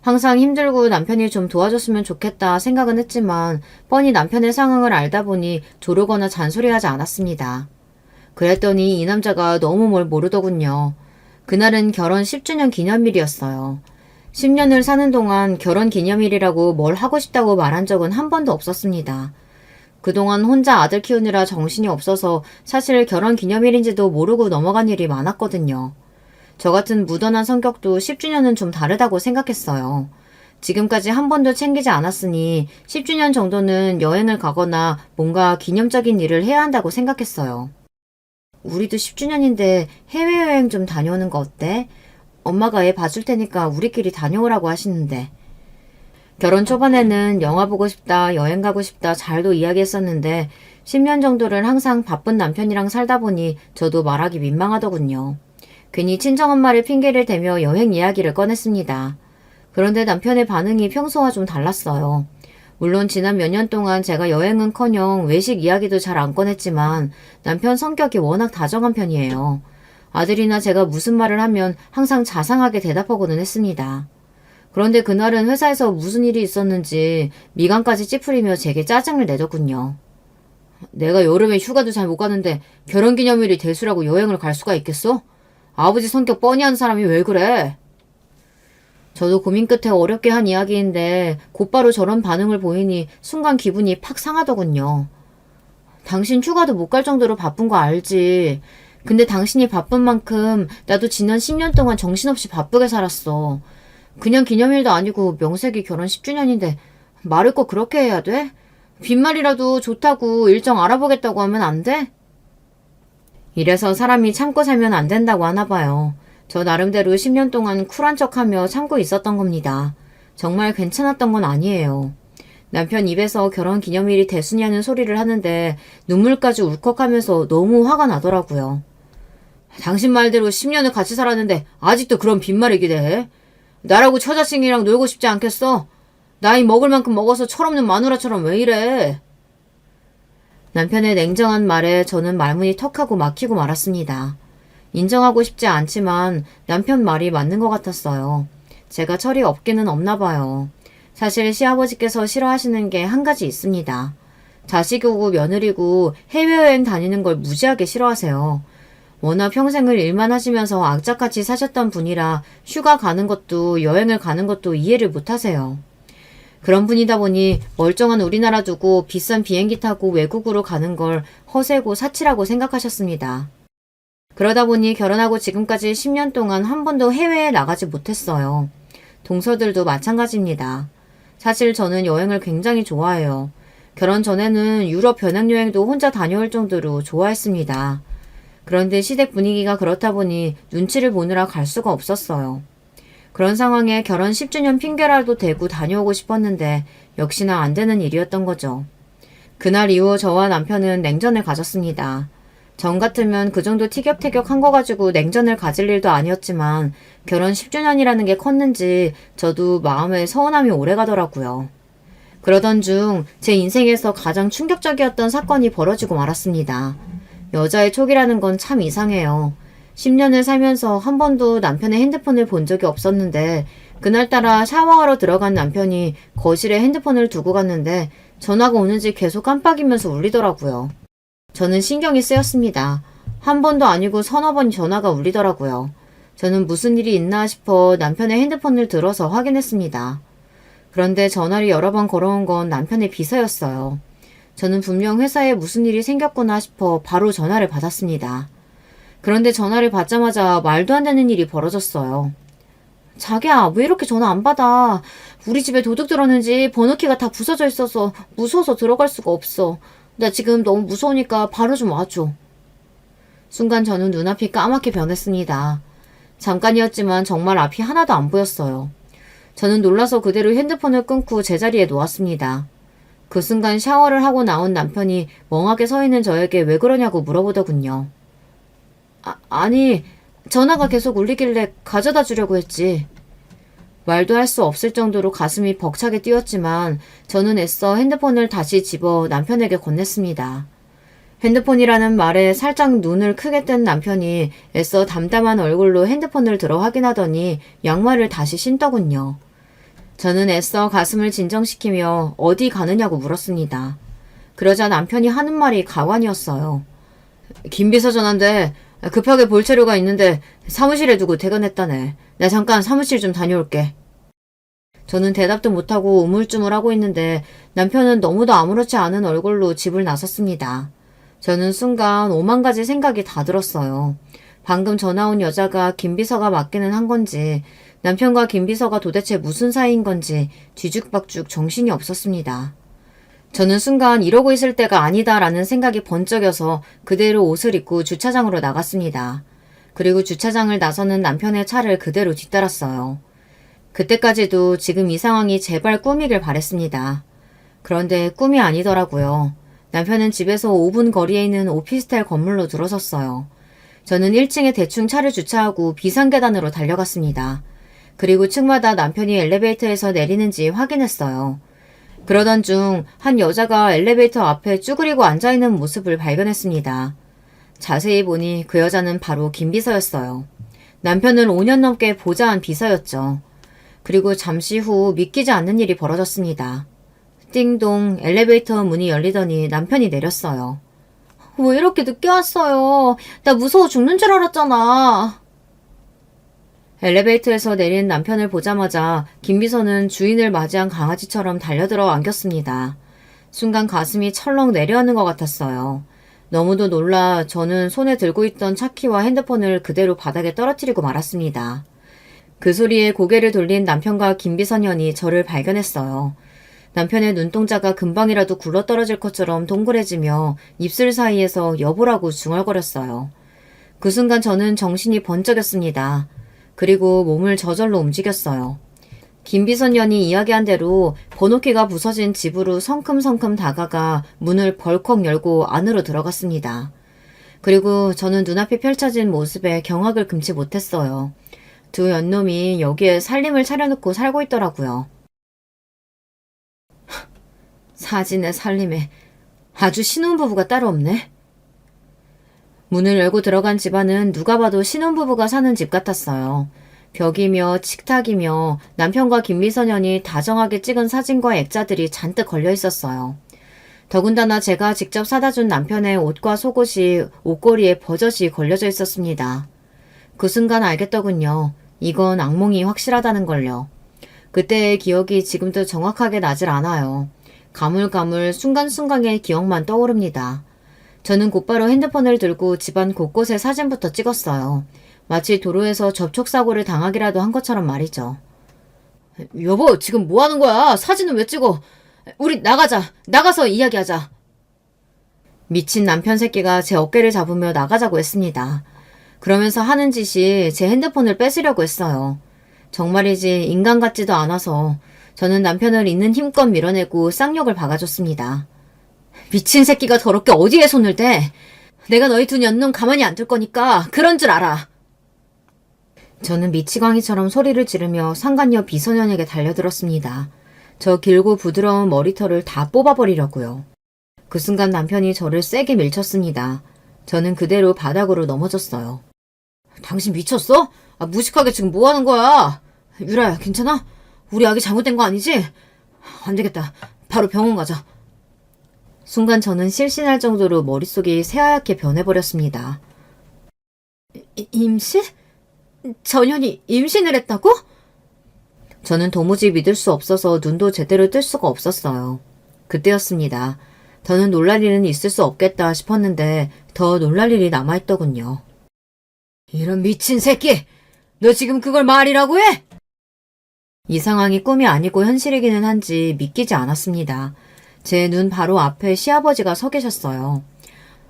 항상 힘들고 남편이 좀 도와줬으면 좋겠다 생각은 했지만 뻔히 남편의 상황을 알다 보니 조르거나 잔소리하지 않았습니다. 그랬더니 이 남자가 너무 뭘 모르더군요. 그날은 결혼 10주년 기념일이었어요. 10년을 사는 동안 결혼 기념일이라고 뭘 하고 싶다고 말한 적은 한 번도 없었습니다. 그동안 혼자 아들 키우느라 정신이 없어서 사실 결혼 기념일인지도 모르고 넘어간 일이 많았거든요. 저 같은 무던한 성격도 10주년은 좀 다르다고 생각했어요. 지금까지 한 번도 챙기지 않았으니 10주년 정도는 여행을 가거나 뭔가 기념적인 일을 해야 한다고 생각했어요. 우리도 10주년인데 해외여행 좀 다녀오는 거 어때? 엄마가 애 봐줄 테니까 우리끼리 다녀오라고 하시는데. 결혼 초반에는 영화 보고 싶다, 여행 가고 싶다 잘도 이야기했었는데 10년 정도를 항상 바쁜 남편이랑 살다 보니 저도 말하기 민망하더군요. 괜히 친정엄마를 핑계를 대며 여행 이야기를 꺼냈습니다. 그런데 남편의 반응이 평소와 좀 달랐어요. 물론 지난 몇 년 동안 제가 여행은커녕 외식 이야기도 잘 안 꺼냈지만 남편 성격이 워낙 다정한 편이에요. 아들이나 제가 무슨 말을 하면 항상 자상하게 대답하고는 했습니다. 그런데 그날은 회사에서 무슨 일이 있었는지 미간까지 찌푸리며 제게 짜증을 내더군요. 내가 여름에 휴가도 잘 못 가는데 결혼기념일이 대수라고 여행을 갈 수가 있겠어? 아버지 성격 뻔히 한 사람이 왜 그래? 저도 고민 끝에 어렵게 한 이야기인데 곧바로 저런 반응을 보이니 순간 기분이 팍 상하더군요. 당신 휴가도 못 갈 정도로 바쁜 거 알지. 근데 당신이 바쁜 만큼 나도 지난 10년 동안 정신없이 바쁘게 살았어. 그냥 기념일도 아니고 명색이 결혼 10주년인데 말을 꼭 그렇게 해야 돼? 빈말이라도 좋다고 일정 알아보겠다고 하면 안 돼? 이래서 사람이 참고 살면 안 된다고 하나 봐요. 저 나름대로 10년 동안 쿨한 척하며 참고 있었던 겁니다. 정말 괜찮았던 건 아니에요. 남편 입에서 결혼 기념일이 대수냐는 소리를 하는데 눈물까지 울컥하면서 너무 화가 나더라고요. 당신 말대로 10년을 같이 살았는데 아직도 그런 빈말이기도 해? 나라고 처자식이랑 놀고 싶지 않겠어? 나이 먹을 만큼 먹어서 철없는 마누라처럼 왜 이래? 남편의 냉정한 말에 저는 말문이 턱하고 막히고 말았습니다. 인정하고 싶지 않지만 남편 말이 맞는 것 같았어요. 제가 철이 없기는 없나 봐요. 사실 시아버지께서 싫어하시는 게 한 가지 있습니다. 자식이고 며느리고 해외여행 다니는 걸 무지하게 싫어하세요. 워낙 평생을 일만 하시면서 악착같이 사셨던 분이라 휴가 가는 것도 여행을 가는 것도 이해를 못하세요. 그런 분이다 보니 멀쩡한 우리나라 두고 비싼 비행기 타고 외국으로 가는 걸 허세고 사치라고 생각하셨습니다. 그러다 보니 결혼하고 지금까지 10년 동안 한 번도 해외에 나가지 못했어요. 동서들도 마찬가지입니다. 사실 저는 여행을 굉장히 좋아해요. 결혼 전에는 유럽 배낭여행도 혼자 다녀올 정도로 좋아했습니다. 그런데 시댁 분위기가 그렇다 보니 눈치를 보느라 갈 수가 없었어요. 그런 상황에 결혼 10주년 핑계라도 대고 다녀오고 싶었는데 역시나 안 되는 일이었던 거죠. 그날 이후 저와 남편은 냉전을 가졌습니다. 전 같으면 그 정도 티격태격한 거 가지고 냉전을 가질 일도 아니었지만 결혼 10주년이라는 게 컸는지 저도 마음에 서운함이 오래가더라고요. 그러던 중 제 인생에서 가장 충격적이었던 사건이 벌어지고 말았습니다. 여자의 촉이라는 건 참 이상해요. 10년을 살면서 한 번도 남편의 핸드폰을 본 적이 없었는데 그날따라 샤워하러 들어간 남편이 거실에 핸드폰을 두고 갔는데 전화가 오는지 계속 깜빡이면서 울리더라고요. 저는 신경이 쓰였습니다. 한 번도 아니고 서너 번 전화가 울리더라고요. 저는 무슨 일이 있나 싶어 남편의 핸드폰을 들어서 확인했습니다. 그런데 전화를 여러 번 걸어온 건 남편의 비서였어요. 저는 분명 회사에 무슨 일이 생겼구나 싶어 바로 전화를 받았습니다. 그런데 전화를 받자마자 말도 안 되는 일이 벌어졌어요. 자기야, 왜 이렇게 전화 안 받아? 우리 집에 도둑 들었는지 번호키가 다 부서져 있어서 무서워서 들어갈 수가 없어. 나 지금 너무 무서우니까 바로 좀 와줘. 순간 저는 눈앞이 까맣게 변했습니다. 잠깐이었지만 정말 앞이 하나도 안 보였어요. 저는 놀라서 그대로 핸드폰을 끊고 제자리에 놓았습니다. 그 순간 샤워를 하고 나온 남편이 멍하게 서 있는 저에게 왜 그러냐고 물어보더군요. 아니, 전화가 계속 울리길래 가져다 주려고 했지. 말도 할 수 없을 정도로 가슴이 벅차게 뛰었지만 저는 애써 핸드폰을 다시 집어 남편에게 건넸습니다. 핸드폰이라는 말에 살짝 눈을 크게 뜬 남편이 애써 담담한 얼굴로 핸드폰을 들어 확인하더니 양말을 다시 신더군요. 저는 애써 가슴을 진정시키며 어디 가느냐고 물었습니다. 그러자 남편이 하는 말이 가관이었어요. 김 비서 전화인데 급하게 볼 자료가 있는데 사무실에 두고 퇴근했다네. 나 잠깐 사무실 좀 다녀올게. 저는 대답도 못하고 우물쭈물하고 있는데 남편은 너무도 아무렇지 않은 얼굴로 집을 나섰습니다. 저는 순간 오만 가지 생각이 다 들었어요. 방금 전화 온 여자가 김 비서가 맡기는 한 건지, 남편과 김 비서가 도대체 무슨 사이인 건지 뒤죽박죽 정신이 없었습니다. 저는 순간 이러고 있을 때가 아니다라는 생각이 번쩍여서 그대로 옷을 입고 주차장으로 나갔습니다. 그리고 주차장을 나서는 남편의 차를 그대로 뒤따랐어요. 그때까지도 지금 이 상황이 제발 꿈이길 바랬습니다. 그런데 꿈이 아니더라고요. 남편은 집에서 5분 거리에 있는 오피스텔 건물로 들어섰어요. 저는 1층에 대충 차를 주차하고 비상계단으로 달려갔습니다. 그리고 층마다 남편이 엘리베이터에서 내리는지 확인했어요. 그러던 중 한 여자가 엘리베이터 앞에 쭈그리고 앉아있는 모습을 발견했습니다. 자세히 보니 그 여자는 바로 김 비서였어요. 남편을 5년 넘게 보좌한 비서였죠. 그리고 잠시 후 믿기지 않는 일이 벌어졌습니다. 띵동 엘리베이터 문이 열리더니 남편이 내렸어요. 왜 이렇게 늦게 왔어요? 나 무서워 죽는 줄 알았잖아. 엘리베이터에서 내린 남편을 보자마자 김 비서는 주인을 맞이한 강아지처럼 달려들어 안겼습니다. 순간 가슴이 철렁 내려앉는 것 같았어요. 너무도 놀라 저는 손에 들고 있던 차키와 핸드폰을 그대로 바닥에 떨어뜨리고 말았습니다. 그 소리에 고개를 돌린 남편과 김 비서년이 저를 발견했어요. 남편의 눈동자가 금방이라도 굴러떨어질 것처럼 동그래지며 입술 사이에서 여보라고 중얼거렸어요. 그 순간 저는 정신이 번쩍였습니다. 그리고 몸을 저절로 움직였어요. 김 비서년이 이야기한 대로 번호키가 부서진 집으로 성큼성큼 다가가 문을 벌컥 열고 안으로 들어갔습니다. 그리고 저는 눈앞이 펼쳐진 모습에 경악을 금치 못했어요. 두 연놈이 여기에 살림을 차려놓고 살고 있더라고요. 사진에 살림에 아주 신혼부부가 따로 없네. 문을 열고 들어간 집안은 누가 봐도 신혼부부가 사는 집 같았어요. 벽이며 식탁이며 남편과 김미선연이 다정하게 찍은 사진과 액자들이 잔뜩 걸려 있었어요. 더군다나 제가 직접 사다 준 남편의 옷과 속옷이 옷걸이에 버젓이 걸려져 있었습니다. 그 순간 알겠더군요. 이건 악몽이 확실하다는 걸요. 그때의 기억이 지금도 정확하게 나질 않아요. 가물가물 순간순간의 기억만 떠오릅니다. 저는 곧바로 핸드폰을 들고 집안 곳곳에 사진부터 찍었어요. 마치 도로에서 접촉사고를 당하기라도 한 것처럼 말이죠. 여보, 지금 뭐 하는 거야? 사진은 왜 찍어? 우리 나가자. 나가서 이야기하자. 미친 남편 새끼가 제 어깨를 잡으며 나가자고 했습니다. 그러면서 하는 짓이 제 핸드폰을 뺏으려고 했어요. 정말이지 인간 같지도 않아서 저는 남편을 있는 힘껏 밀어내고 쌍욕을 박아줬습니다. 미친 새끼가 더럽게 어디에 손을 대? 내가 너희 두 년놈 가만히 안 둘 거니까 그런 줄 알아. 저는 미치광이처럼 소리를 지르며 상간녀 비소년에게 달려들었습니다. 저 길고 부드러운 머리털을 다 뽑아버리려고요. 그 순간 남편이 저를 세게 밀쳤습니다. 저는 그대로 바닥으로 넘어졌어요. 당신 미쳤어? 무식하게 지금 뭐 하는 거야? 유라야, 괜찮아? 우리 아기 잘못된 거 아니지? 안 되겠다. 바로 병원 가자. 순간 저는 실신할 정도로 머릿속이 새하얗게 변해버렸습니다. 임신? 전현이 임신을 했다고? 저는 도무지 믿을 수 없어서 눈도 제대로 뜰 수가 없었어요. 그때였습니다. 더는 놀랄 일은 있을 수 없겠다 싶었는데 더 놀랄 일이 남아있더군요. 이런 미친 새끼! 너 지금 그걸 말이라고 해? 이 상황이 꿈이 아니고 현실이기는 한지 믿기지 않았습니다. 제 눈 바로 앞에 시아버지가 서 계셨어요.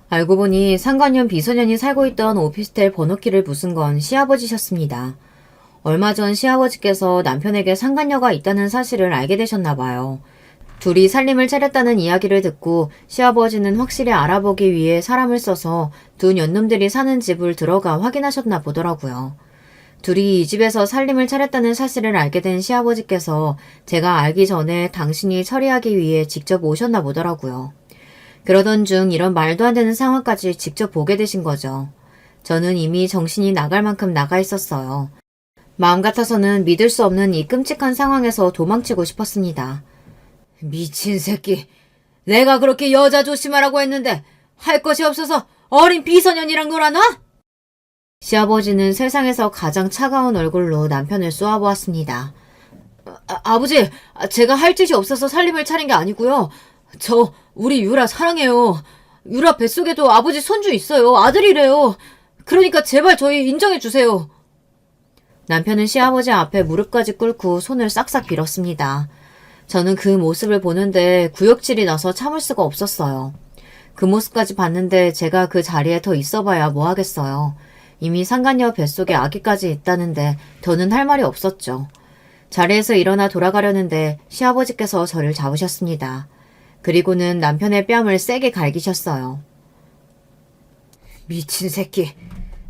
알고 보니 상간녀 비소년이 살고 있던 오피스텔 번호키를 부순 건 시아버지셨습니다. 얼마 전 시아버지께서 남편에게 상간녀가 있다는 사실을 알게 되셨나 봐요. 둘이 살림을 차렸다는 이야기를 듣고 시아버지는 확실히 알아보기 위해 사람을 써서 두 년놈들이 사는 집을 들어가 확인하셨나 보더라고요. 둘이 이 집에서 살림을 차렸다는 사실을 알게 된 시아버지께서 제가 알기 전에 당신이 처리하기 위해 직접 오셨나 보더라고요. 그러던 중 이런 말도 안 되는 상황까지 직접 보게 되신 거죠. 저는 이미 정신이 나갈 만큼 나가 있었어요. 마음 같아서는 믿을 수 없는 이 끔찍한 상황에서 도망치고 싶었습니다. 미친 새끼. 내가 그렇게 여자 조심하라고 했는데 할 것이 없어서 어린 비소년이랑 놀아나? 시아버지는 세상에서 가장 차가운 얼굴로 남편을 쏘아보았습니다. 아버지, 제가 할 짓이 없어서 살림을 차린 게 아니고요. 우리 유라 사랑해요. 유라 뱃속에도 아버지 손주 있어요. 아들이래요. 그러니까 제발 저희 인정해 주세요. 남편은 시아버지 앞에 무릎까지 꿇고 손을 싹싹 빌었습니다. 저는 그 모습을 보는데 구역질이 나서 참을 수가 없었어요. 그 모습까지 봤는데 제가 그 자리에 더 있어봐야 뭐 하겠어요. 이미 상간녀 뱃속에 아기까지 있다는데 더는 할 말이 없었죠. 자리에서 일어나 돌아가려는데 시아버지께서 저를 잡으셨습니다. 그리고는 남편의 뺨을 세게 갈기셨어요. 미친 새끼.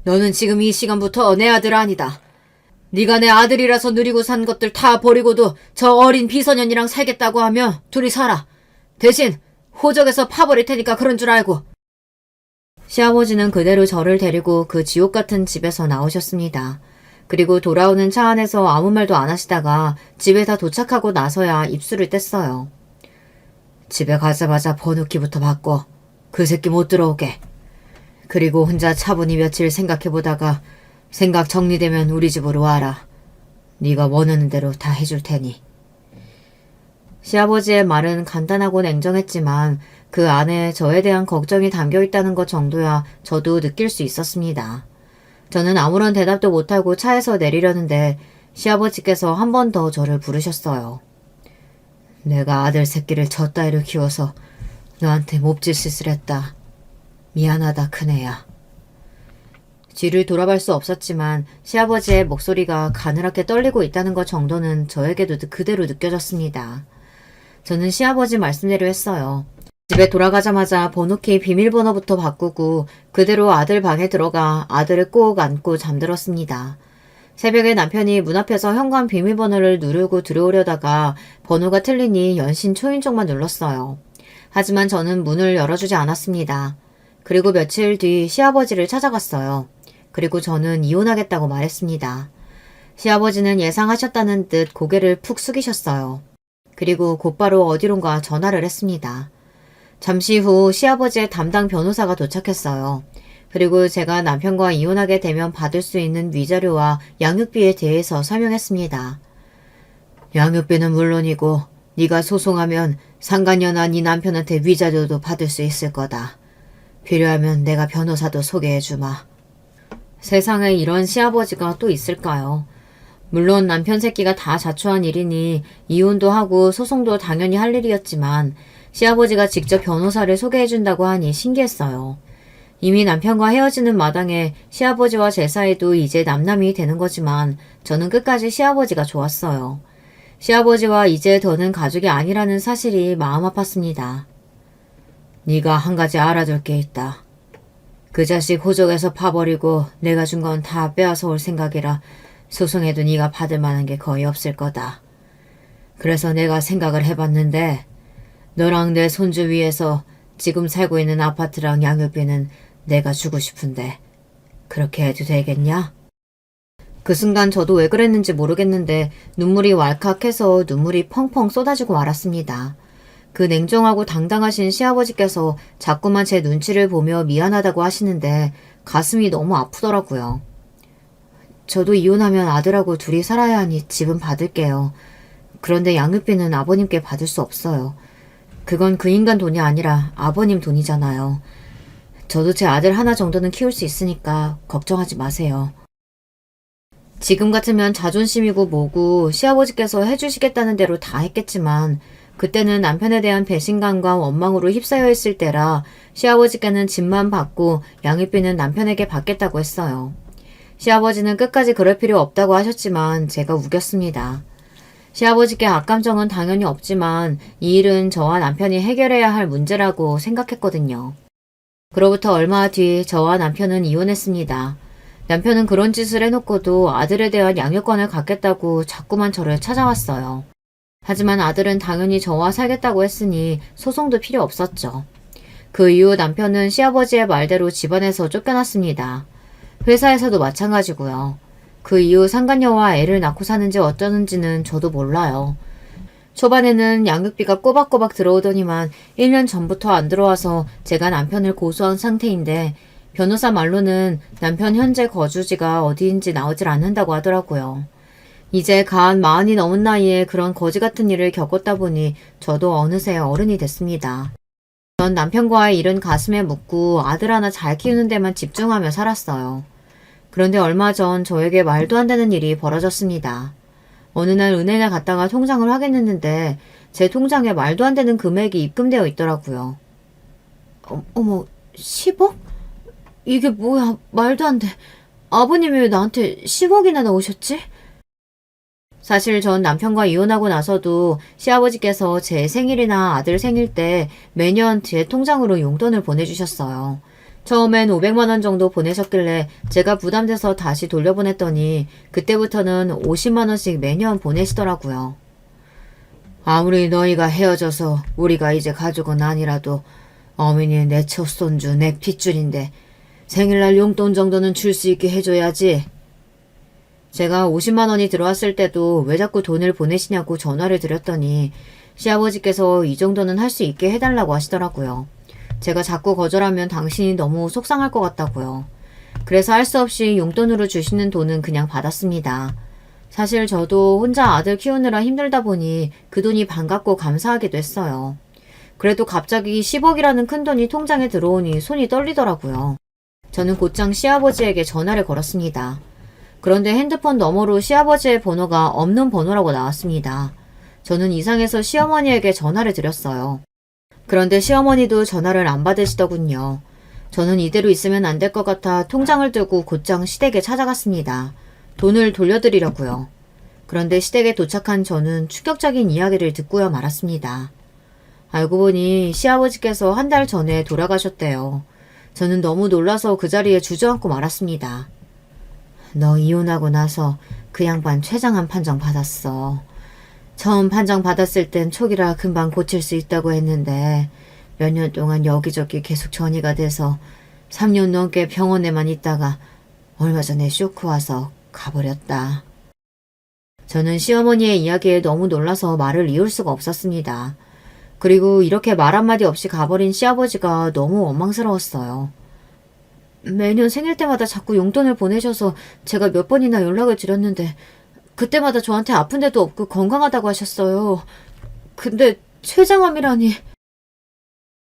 너는 지금 이 시간부터 내 아들 아니다. 네가 내 아들이라서 누리고 산 것들 다 버리고도 저 어린 비소년이랑 살겠다고 하면 둘이 살아. 대신 호적에서 파버릴 테니까 그런 줄 알고. 시아버지는 그대로 저를 데리고 그 지옥 같은 집에서 나오셨습니다. 그리고 돌아오는 차 안에서 아무 말도 안 하시다가 집에 다 도착하고 나서야 입술을 뗐어요. 집에 가자마자 번호키부터 바꿔. 그 새끼 못 들어오게. 그리고 혼자 차분히 며칠 생각해보다가 생각 정리되면 우리 집으로 와라. 네가 원하는 대로 다 해줄 테니. 시아버지의 말은 간단하고 냉정했지만 그 안에 저에 대한 걱정이 담겨있다는 것 정도야 저도 느낄 수 있었습니다. 저는 아무런 대답도 못하고 차에서 내리려는데 시아버지께서 한 번 더 저를 부르셨어요. 내가 아들 새끼를 저 따위로 키워서 너한테 몹짓짓을 했다. 미안하다 큰애야. 뒤를 돌아볼 수 없었지만 시아버지의 목소리가 가늘하게 떨리고 있다는 것 정도는 저에게도 그대로 느껴졌습니다. 저는 시아버지 말씀대로 했어요. 집에 돌아가자마자 번호키 비밀번호부터 바꾸고 그대로 아들 방에 들어가 아들을 꼭 안고 잠들었습니다. 새벽에 남편이 문 앞에서 현관 비밀번호를 누르고 들어오려다가 번호가 틀리니 연신 초인종만 눌렀어요. 하지만 저는 문을 열어주지 않았습니다. 그리고 며칠 뒤 시아버지를 찾아갔어요. 그리고 저는 이혼하겠다고 말했습니다. 시아버지는 예상하셨다는 듯 고개를 푹 숙이셨어요. 그리고 곧바로 어디론가 전화를 했습니다. 잠시 후 시아버지의 담당 변호사가 도착했어요. 그리고 제가 남편과 이혼하게 되면 받을 수 있는 위자료와 양육비에 대해서 설명했습니다. 양육비는 물론이고 네가 소송하면 상간녀나 네 남편한테 위자료도 받을 수 있을 거다. 필요하면 내가 변호사도 소개해주마. 세상에 이런 시아버지가 또 있을까요? 물론 남편 새끼가 다 자초한 일이니 이혼도 하고 소송도 당연히 할 일이었지만 시아버지가 직접 변호사를 소개해준다고 하니 신기했어요. 이미 남편과 헤어지는 마당에 시아버지와 제 사이도 이제 남남이 되는 거지만 저는 끝까지 시아버지가 좋았어요. 시아버지와 이제 더는 가족이 아니라는 사실이 마음 아팠습니다. 네가 한 가지 알아둘 게 있다. 그 자식 호적에서 파버리고 내가 준 건 다 빼앗아 올 생각이라 소송해도 네가 받을 만한 게 거의 없을 거다. 그래서 내가 생각을 해봤는데 너랑 내 손주 위해서 지금 살고 있는 아파트랑 양육비는 내가 주고 싶은데 그렇게 해도 되겠냐? 그 순간 저도 왜 그랬는지 모르겠는데 눈물이 왈칵해서 눈물이 펑펑 쏟아지고 말았습니다. 그 냉정하고 당당하신 시아버지께서 자꾸만 제 눈치를 보며 미안하다고 하시는데 가슴이 너무 아프더라고요. 저도 이혼하면 아들하고 둘이 살아야 하니 집은 받을게요. 그런데 양육비는 아버님께 받을 수 없어요. 그건 그 인간 돈이 아니라 아버님 돈이잖아요. 저도 제 아들 하나 정도는 키울 수 있으니까 걱정하지 마세요. 지금 같으면 자존심이고 뭐고 시아버지께서 해주시겠다는 대로 다 했겠지만 그때는 남편에 대한 배신감과 원망으로 휩싸여 있을 때라 시아버지께는 집만 받고 양육비는 남편에게 받겠다고 했어요. 시아버지는 끝까지 그럴 필요 없다고 하셨지만 제가 우겼습니다. 시아버지께 악감정은 당연히 없지만 이 일은 저와 남편이 해결해야 할 문제라고 생각했거든요. 그로부터 얼마 뒤 저와 남편은 이혼했습니다. 남편은 그런 짓을 해놓고도 아들에 대한 양육권을 갖겠다고 자꾸만 저를 찾아왔어요. 하지만 아들은 당연히 저와 살겠다고 했으니 소송도 필요 없었죠. 그 이후 남편은 시아버지의 말대로 집안에서 쫓겨났습니다. 회사에서도 마찬가지고요. 그 이후 상간녀와 애를 낳고 사는지 어쩌는지는 저도 몰라요. 초반에는 양육비가 꼬박꼬박 들어오더니만 1년 전부터 안 들어와서 제가 남편을 고소한 상태인데 변호사 말로는 남편 현재 거주지가 어디인지 나오질 않는다고 하더라고요. 이제 간 40이 넘은 나이에 그런 거지 같은 일을 겪었다 보니 저도 어느새 어른이 됐습니다. 전 남편과의 일은 가슴에 묻고 아들 하나 잘 키우는 데만 집중하며 살았어요. 그런데 얼마 전 저에게 말도 안 되는 일이 벌어졌습니다. 어느 날 은행에 갔다가 통장을 확인했는데 제 통장에 말도 안 되는 금액이 입금되어 있더라고요. 어머, 10억? 이게 뭐야, 말도 안 돼. 아버님이 왜 나한테 10억이나 넣으셨지? 사실 전 남편과 이혼하고 나서도 시아버지께서 제 생일이나 아들 생일 때 매년 제 통장으로 용돈을 보내주셨어요. 처음엔 500만 원 정도 보내셨길래 제가 부담돼서 다시 돌려보냈더니 그때부터는 50만 원씩 매년 보내시더라고요. 아무리 너희가 헤어져서 우리가 이제 가족은 아니라도 어머니 내 첫손주 내 핏줄인데 생일날 용돈 정도는 줄 수 있게 해줘야지. 제가 50만 원이 들어왔을 때도 왜 자꾸 돈을 보내시냐고 전화를 드렸더니 시아버지께서 이 정도는 할 수 있게 해달라고 하시더라고요. 제가 자꾸 거절하면 당신이 너무 속상할 것 같다고요. 그래서 할 수 없이 용돈으로 주시는 돈은 그냥 받았습니다. 사실 저도 혼자 아들 키우느라 힘들다 보니 그 돈이 반갑고 감사하기도 했어요. 그래도 갑자기 10억이라는 큰 돈이 통장에 들어오니 손이 떨리더라고요. 저는 곧장 시아버지에게 전화를 걸었습니다. 그런데 핸드폰 너머로 시아버지의 번호가 없는 번호라고 나왔습니다. 저는 이상해서 시어머니에게 전화를 드렸어요. 그런데 시어머니도 전화를 안 받으시더군요. 저는 이대로 있으면 안 될 것 같아 통장을 들고 곧장 시댁에 찾아갔습니다. 돈을 돌려드리려고요. 그런데 시댁에 도착한 저는 충격적인 이야기를 듣고야 말았습니다. 알고 보니 시아버지께서 한 달 전에 돌아가셨대요. 저는 너무 놀라서 그 자리에 주저앉고 말았습니다. 너 이혼하고 나서 그 양반 췌장암 판정 받았어. 처음 판정 받았을 땐 촉이라 금방 고칠 수 있다고 했는데 몇 년 동안 여기저기 계속 전이가 돼서 3년 넘게 병원에만 있다가 얼마 전에 쇼크 와서 가버렸다. 저는 시어머니의 이야기에 너무 놀라서 말을 이을 수가 없었습니다. 그리고 이렇게 말 한마디 없이 가버린 시아버지가 너무 원망스러웠어요. 매년 생일 때마다 자꾸 용돈을 보내셔서 제가 몇 번이나 연락을 드렸는데 그때마다 저한테 아픈 데도 없고 건강하다고 하셨어요. 근데 췌장암이라니.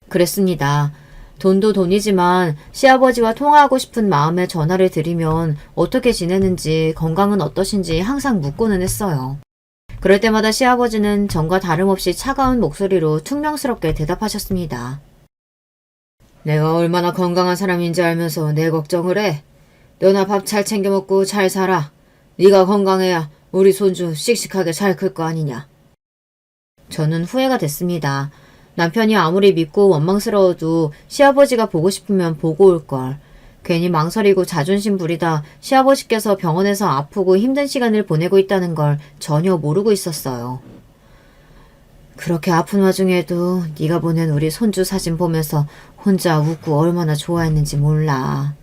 그랬습니다. 돈도 돈이지만 시아버지와 통화하고 싶은 마음에 전화를 드리면 어떻게 지내는지 건강은 어떠신지 항상 묻고는 했어요. 그럴 때마다 시아버지는 전과 다름없이 차가운 목소리로 퉁명스럽게 대답하셨습니다. 내가 얼마나 건강한 사람인지 알면서 내 걱정을 해. 너나 밥 잘 챙겨 먹고 잘 살아. 네가 건강해야 우리 손주 씩씩하게 잘 클 거 아니냐. 저는 후회가 됐습니다. 남편이 아무리 믿고 원망스러워도 시아버지가 보고 싶으면 보고 올걸. 괜히 망설이고 자존심 부리다 시아버지께서 병원에서 아프고 힘든 시간을 보내고 있다는 걸 전혀 모르고 있었어요. 그렇게 아픈 와중에도 네가 보낸 우리 손주 사진 보면서 혼자 웃고 얼마나 좋아했는지 몰라.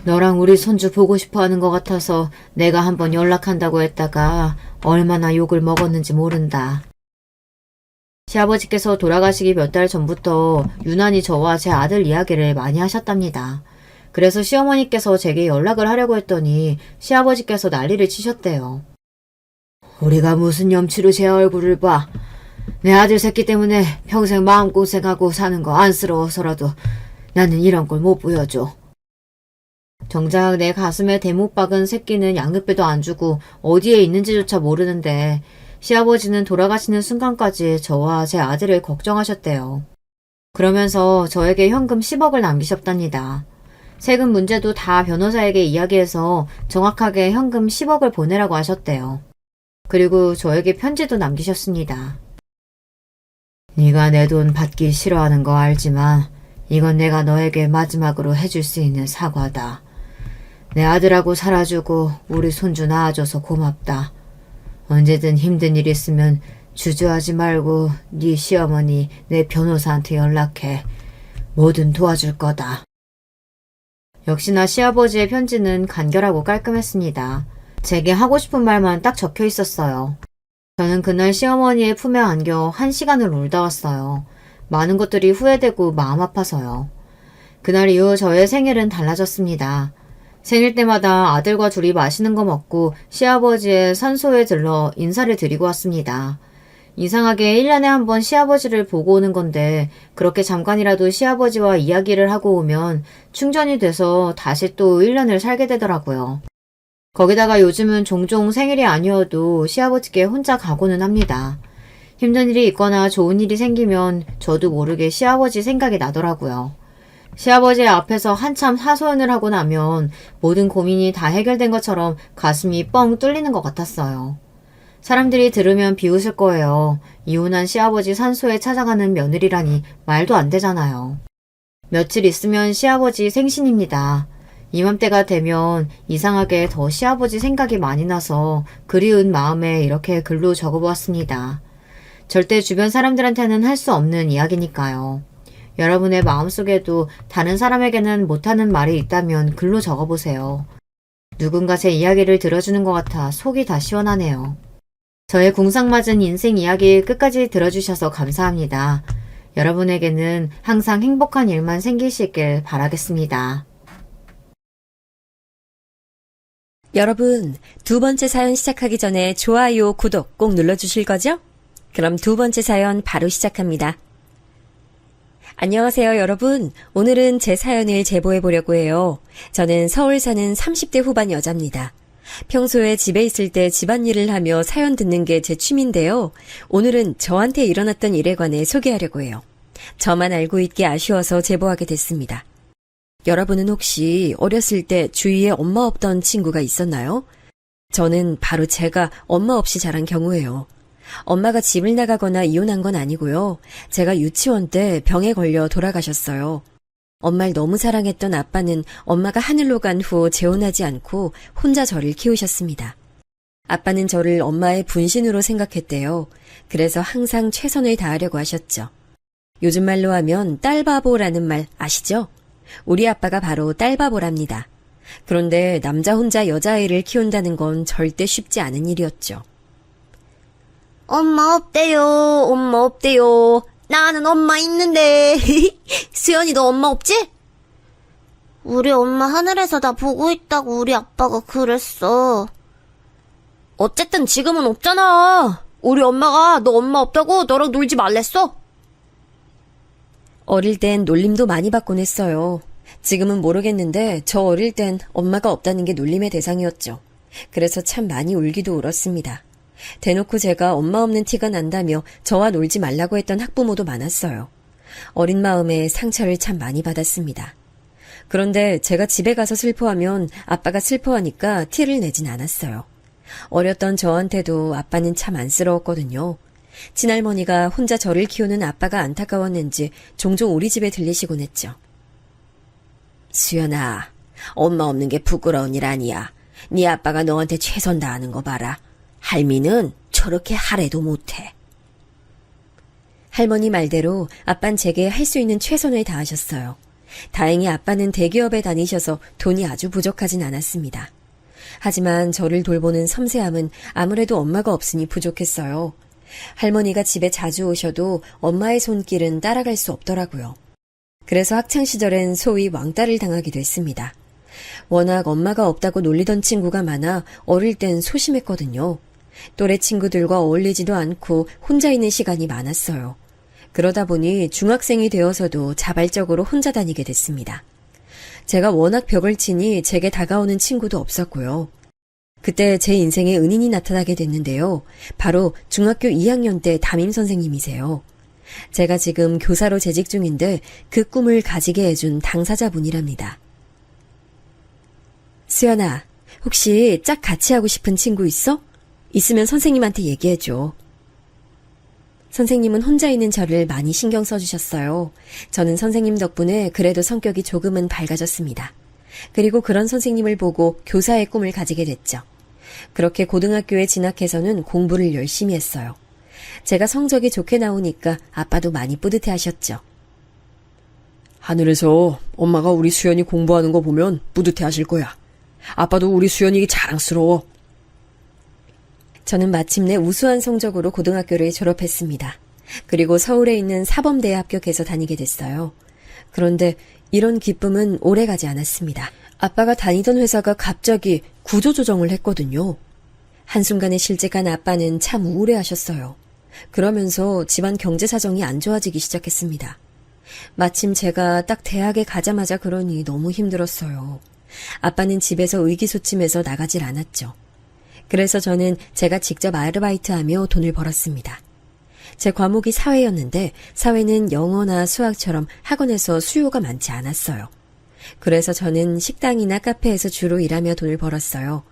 너랑 우리 손주 보고 싶어 하는 것 같아서 내가 한번 연락한다고 했다가 얼마나 욕을 먹었는지 모른다. 시아버지께서 돌아가시기 몇 달 전부터 유난히 저와 제 아들 이야기를 많이 하셨답니다. 그래서 시어머니께서 제게 연락을 하려고 했더니 시아버지께서 난리를 치셨대요. 우리가 무슨 염치로 제 얼굴을 봐. 내 아들 새끼 때문에 평생 마음고생하고 사는 거 안쓰러워서라도 나는 이런 걸 못 보여줘. 정작 내 가슴에 대못 박은 새끼는 양육비도 안 주고 어디에 있는지조차 모르는데 시아버지는 돌아가시는 순간까지 저와 제 아들을 걱정하셨대요. 그러면서 저에게 현금 10억을 남기셨답니다. 세금 문제도 다 변호사에게 이야기해서 정확하게 현금 10억을 보내라고 하셨대요. 그리고 저에게 편지도 남기셨습니다. 네가 내 돈 받기 싫어하는 거 알지만 이건 내가 너에게 마지막으로 해줄 수 있는 사과다. 내 아들하고 살아주고 우리 손주 낳아줘서 고맙다. 언제든 힘든 일 있으면 주저하지 말고 네 시어머니, 내 변호사한테 연락해. 뭐든 도와줄 거다. 역시나 시아버지의 편지는 간결하고 깔끔했습니다. 제게 하고 싶은 말만 딱 적혀 있었어요. 저는 그날 시어머니의 품에 안겨 1시간을 울다 왔어요. 많은 것들이 후회되고 마음 아파서요. 그날 이후 저의 생일은 달라졌습니다. 생일 때마다 아들과 둘이 맛있는 거 먹고 시아버지의 산소에 들러 인사를 드리고 왔습니다. 이상하게 1년에 한 번 시아버지를 보고 오는 건데 그렇게 잠깐이라도 시아버지와 이야기를 하고 오면 충전이 돼서 다시 또 1년을 살게 되더라고요. 거기다가 요즘은 종종 생일이 아니어도 시아버지께 혼자 가고는 합니다. 힘든 일이 있거나 좋은 일이 생기면 저도 모르게 시아버지 생각이 나더라고요. 시아버지 앞에서 한참 하소연을 하고 나면 모든 고민이 다 해결된 것처럼 가슴이 뻥 뚫리는 것 같았어요. 사람들이 들으면 비웃을 거예요. 이혼한 시아버지 산소에 찾아가는 며느리라니 말도 안 되잖아요. 며칠 있으면 시아버지 생신입니다. 이맘때가 되면 이상하게 더 시아버지 생각이 많이 나서 그리운 마음에 이렇게 글로 적어보았습니다. 절대 주변 사람들한테는 할 수 없는 이야기니까요. 여러분의 마음속에도 다른 사람에게는 못하는 말이 있다면 글로 적어보세요. 누군가 제 이야기를 들어주는 것 같아 속이 다 시원하네요. 저의 궁상맞은 인생 이야기 끝까지 들어주셔서 감사합니다. 여러분에게는 항상 행복한 일만 생기시길 바라겠습니다. 여러분, 두 번째 사연 시작하기 전에 좋아요, 구독 꼭 눌러주실 거죠? 그럼 두 번째 사연 바로 시작합니다. 안녕하세요, 여러분. 오늘은 제 사연을 제보해 보려고 해요. 저는 서울 사는 30대 후반 여자입니다. 평소에 집에 있을 때 집안일을 하며 사연 듣는 게 제 취미인데요. 오늘은 저한테 일어났던 일에 관해 소개하려고 해요. 저만 알고 있기 아쉬워서 제보하게 됐습니다. 여러분은 혹시 어렸을 때 주위에 엄마 없던 친구가 있었나요? 저는 바로 제가 엄마 없이 자란 경우예요. 엄마가 집을 나가거나 이혼한 건 아니고요. 제가 유치원 때 병에 걸려 돌아가셨어요. 엄마를 너무 사랑했던 아빠는 엄마가 하늘로 간 후 재혼하지 않고 혼자 저를 키우셨습니다. 아빠는 저를 엄마의 분신으로 생각했대요. 그래서 항상 최선을 다하려고 하셨죠. 요즘 말로 하면 딸바보라는 말 아시죠? 우리 아빠가 바로 딸바보랍니다. 그런데 남자 혼자 여자아이를 키운다는 건 절대 쉽지 않은 일이었죠. 엄마 없대요. 엄마 없대요. 나는 엄마 있는데. 수연이 너 엄마 없지? 우리 엄마 하늘에서 나 보고 있다고 우리 아빠가 그랬어. 어쨌든 지금은 없잖아. 우리 엄마가 너 엄마 없다고 너랑 놀지 말랬어. 어릴 땐 놀림도 많이 받곤 했어요. 지금은 모르겠는데 저 어릴 땐 엄마가 없다는 게 놀림의 대상이었죠. 그래서 참 많이 울기도 울었습니다. 대놓고 제가 엄마 없는 티가 난다며 저와 놀지 말라고 했던 학부모도 많았어요. 어린 마음에 상처를 참 많이 받았습니다. 그런데 제가 집에 가서 슬퍼하면 아빠가 슬퍼하니까 티를 내진 않았어요. 어렸던 저한테도 아빠는 참 안쓰러웠거든요. 친할머니가 혼자 저를 키우는 아빠가 안타까웠는지 종종 우리 집에 들리시곤 했죠. 수연아, 엄마 없는 게 부끄러운 일 아니야. 네 아빠가 너한테 최선 다하는 거 봐라. 할미는 저렇게 하래도 못해. 할머니 말대로 아빤 제게 할 수 있는 최선을 다하셨어요. 다행히 아빠는 대기업에 다니셔서 돈이 아주 부족하진 않았습니다. 하지만 저를 돌보는 섬세함은 아무래도 엄마가 없으니 부족했어요. 할머니가 집에 자주 오셔도 엄마의 손길은 따라갈 수 없더라고요. 그래서 학창시절엔 소위 왕따를 당하기도 했습니다. 워낙 엄마가 없다고 놀리던 친구가 많아 어릴 땐 소심했거든요. 또래 친구들과 어울리지도 않고 혼자 있는 시간이 많았어요. 그러다 보니 중학생이 되어서도 자발적으로 혼자 다니게 됐습니다. 제가 워낙 벽을 치니 제게 다가오는 친구도 없었고요. 그때 제 인생에 은인이 나타나게 됐는데요. 바로 중학교 2학년 때 담임 선생님이세요. 제가 지금 교사로 재직 중인데 그 꿈을 가지게 해준 당사자분이랍니다. 수연아, 혹시 짝 같이 하고 싶은 친구 있어? 있으면 선생님한테 얘기해줘. 선생님은 혼자 있는 저를 많이 신경 써주셨어요. 저는 선생님 덕분에 그래도 성격이 조금은 밝아졌습니다. 그리고 그런 선생님을 보고 교사의 꿈을 가지게 됐죠. 그렇게 고등학교에 진학해서는 공부를 열심히 했어요. 제가 성적이 좋게 나오니까 아빠도 많이 뿌듯해 하셨죠. 하늘에서 엄마가 우리 수연이 공부하는 거 보면 뿌듯해 하실 거야. 아빠도 우리 수연이 자랑스러워. 저는 마침내 우수한 성적으로 고등학교를 졸업했습니다. 그리고 서울에 있는 사범대에 합격해서 다니게 됐어요. 그런데 이런 기쁨은 오래가지 않았습니다. 아빠가 다니던 회사가 갑자기 구조조정을 했거든요. 한순간에 실직한 아빠는 참 우울해하셨어요. 그러면서 집안 경제 사정이 안 좋아지기 시작했습니다. 마침 제가 딱 대학에 가자마자 그러니 너무 힘들었어요. 아빠는 집에서 의기소침해서 나가질 않았죠. 그래서 저는 제가 직접 아르바이트하며 돈을 벌었습니다. 제 과목이 사회였는데 사회는 영어나 수학처럼 학원에서 수요가 많지 않았어요. 그래서 저는 식당이나 카페에서 주로 일하며 돈을 벌었어요.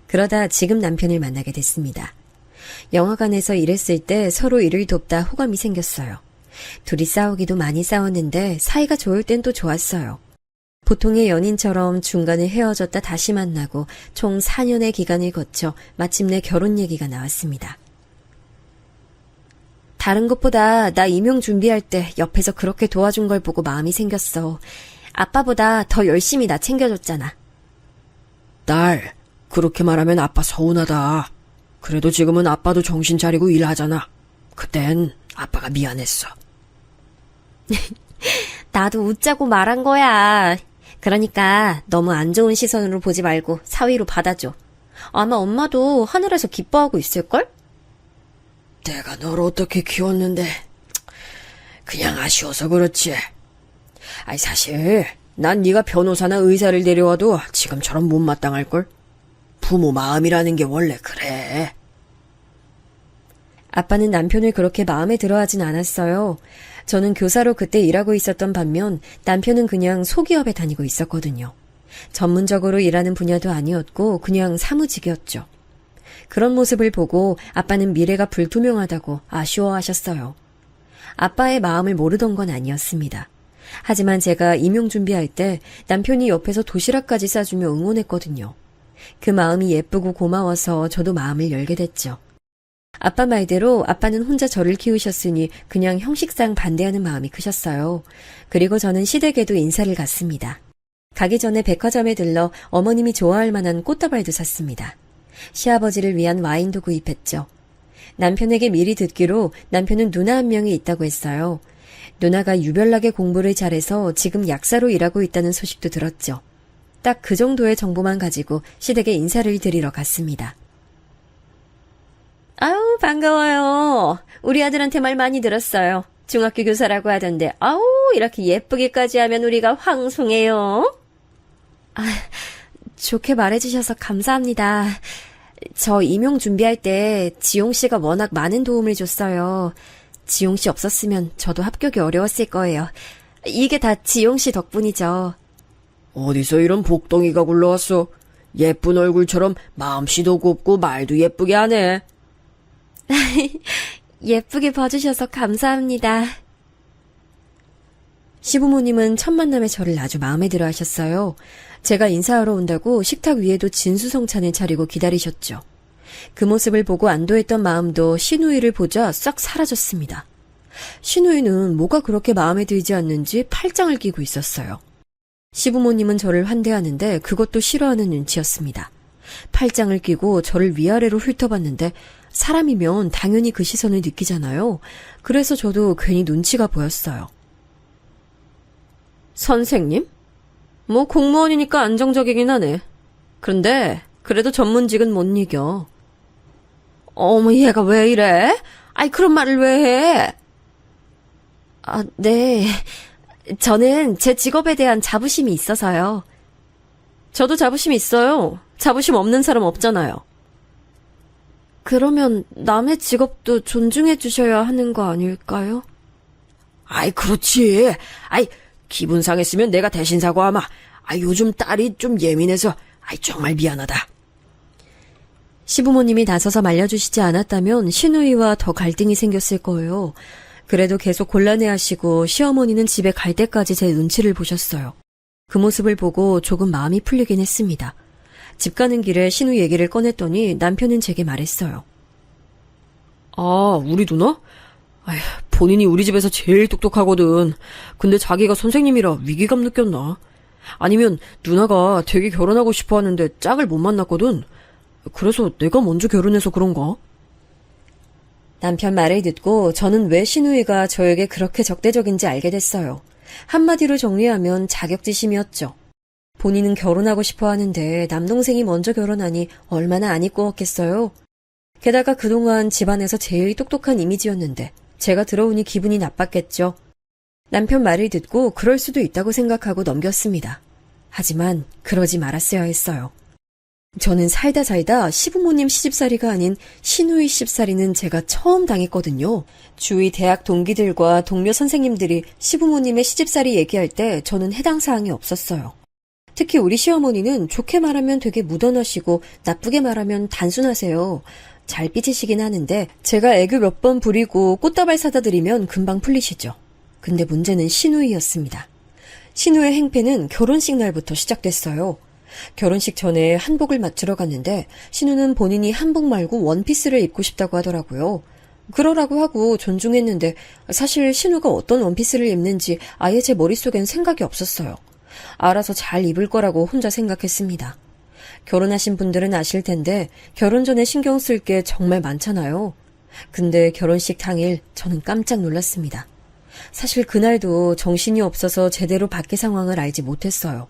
그러다 지금 남편을 만나게 됐습니다. 영화관에서 일했을 때 서로 일을 돕다 호감이 생겼어요. 둘이 싸우기도 많이 싸웠는데 사이가 좋을 땐 또 좋았어요. 보통의 연인처럼 중간에 헤어졌다 다시 만나고 총 4년의 기간을 거쳐 마침내 결혼 얘기가 나왔습니다. 다른 것보다 나 임용 준비할 때 옆에서 그렇게 도와준 걸 보고 마음이 생겼어. 아빠보다 더 열심히 나 챙겨줬잖아. 딸, 그렇게 말하면 아빠 서운하다. 그래도 지금은 아빠도 정신 차리고 일하잖아. 그땐 아빠가 미안했어. 나도 웃자고 말한 거야. 그러니까 너무 안 좋은 시선으로 보지 말고 사위로 받아줘. 아마 엄마도 하늘에서 기뻐하고 있을걸? 내가 널 어떻게 키웠는데 그냥 아쉬워서 그렇지. 아니 사실 난 네가 변호사나 의사를 데려와도 지금처럼 못마땅할걸. 부모 마음이라는 게 원래 그래. 아빠는 남편을 그렇게 마음에 들어하진 않았어요. 저는 교사로 그때 일하고 있었던 반면 남편은 그냥 소기업에 다니고 있었거든요. 전문적으로 일하는 분야도 아니었고 그냥 사무직이었죠. 그런 모습을 보고 아빠는 미래가 불투명하다고 아쉬워하셨어요. 아빠의 마음을 모르던 건 아니었습니다. 하지만 제가 임용 준비할 때 남편이 옆에서 도시락까지 싸주며 응원했거든요. 그 마음이 예쁘고 고마워서 저도 마음을 열게 됐죠. 아빠 말대로 아빠는 혼자 저를 키우셨으니 그냥 형식상 반대하는 마음이 크셨어요. 그리고 저는 시댁에도 인사를 갔습니다. 가기 전에 백화점에 들러 어머님이 좋아할 만한 꽃다발도 샀습니다. 시아버지를 위한 와인도 구입했죠. 남편에게 미리 듣기로 남편은 누나 한 명이 있다고 했어요. 누나가 유별나게 공부를 잘해서 지금 약사로 일하고 있다는 소식도 들었죠. 딱 그 정도의 정보만 가지고 시댁에 인사를 드리러 갔습니다. 아우 반가워요. 우리 아들한테 말 많이 들었어요. 중학교 교사라고 하던데 아우 이렇게 예쁘게까지 하면 우리가 황송해요. 아, 좋게 말해주셔서 감사합니다. 저 임용 준비할 때 지용 씨가 워낙 많은 도움을 줬어요. 지용 씨 없었으면 저도 합격이 어려웠을 거예요. 이게 다 지용 씨 덕분이죠. 어디서 이런 복덩이가 굴러왔어. 예쁜 얼굴처럼 마음씨도 곱고 말도 예쁘게 하네. 예쁘게 봐주셔서 감사합니다. 시부모님은 첫 만남에 저를 아주 마음에 들어 하셨어요. 제가 인사하러 온다고 식탁 위에도 진수성찬을 차리고 기다리셨죠. 그 모습을 보고 안도했던 마음도 시누이를 보자 싹 사라졌습니다. 시누이는 뭐가 그렇게 마음에 들지 않는지 팔짱을 끼고 있었어요. 시부모님은 저를 환대하는데 그것도 싫어하는 눈치였습니다. 팔짱을 끼고 저를 위아래로 훑어봤는데 사람이면 당연히 그 시선을 느끼잖아요. 그래서 저도 괜히 눈치가 보였어요. 선생님? 뭐 공무원이니까 안정적이긴 하네. 그런데 그래도 전문직은 못 이겨. 어머, 얘가 왜 이래? 아이, 그런 말을 왜 해? 아, 네. 저는 제 직업에 대한 자부심이 있어서요. 저도 자부심 있어요. 자부심 없는 사람 없잖아요. 그러면 남의 직업도 존중해 주셔야 하는 거 아닐까요? 아이, 그렇지. 아이, 기분 상했으면 내가 대신 사과하마. 아이, 요즘 딸이 좀 예민해서, 아이, 정말 미안하다. 시부모님이 나서서 말려주시지 않았다면 시누이와 더 갈등이 생겼을 거예요. 그래도 계속 곤란해하시고 시어머니는 집에 갈 때까지 제 눈치를 보셨어요. 그 모습을 보고 조금 마음이 풀리긴 했습니다. 집 가는 길에 시누이 얘기를 꺼냈더니 남편은 제게 말했어요. 아, 우리 누나? 아휴, 본인이 우리 집에서 제일 똑똑하거든. 근데 자기가 선생님이라 위기감 느꼈나? 아니면 누나가 되게 결혼하고 싶어 하는데 짝을 못 만났거든. 그래서 내가 먼저 결혼해서 그런가? 남편 말을 듣고 저는 왜 시누이가 저에게 그렇게 적대적인지 알게 됐어요. 한마디로 정리하면 자격지심이었죠. 본인은 결혼하고 싶어 하는데 남동생이 먼저 결혼하니 얼마나 안 이꾸었겠어요. 게다가 그동안 집안에서 제일 똑똑한 이미지였는데 제가 들어오니 기분이 나빴겠죠. 남편 말을 듣고 그럴 수도 있다고 생각하고 넘겼습니다. 하지만 그러지 말았어야 했어요. 저는 살다 시부모님 시집살이가 아닌 시누이 시집살이는 제가 처음 당했거든요. 주위 대학 동기들과 동료 선생님들이 시부모님의 시집살이 얘기할 때 저는 해당 사항이 없었어요. 특히 우리 시어머니는 좋게 말하면 되게 무던하시고 나쁘게 말하면 단순하세요. 잘 삐지시긴 하는데 제가 애교 몇 번 부리고 꽃다발 사다 드리면 금방 풀리시죠. 근데 문제는 시누이였습니다. 시누의 행패는 결혼식 날부터 시작됐어요. 결혼식 전에 한복을 맞추러 갔는데 신우는 본인이 한복 말고 원피스를 입고 싶다고 하더라고요. 그러라고 하고 존중했는데 사실 신우가 어떤 원피스를 입는지 아예 제 머릿속엔 생각이 없었어요. 알아서 잘 입을 거라고 혼자 생각했습니다. 결혼하신 분들은 아실 텐데 결혼 전에 신경 쓸 게 정말 많잖아요. 근데 결혼식 당일 저는 깜짝 놀랐습니다. 사실 그날도 정신이 없어서 제대로 밖의 상황을 알지 못했어요.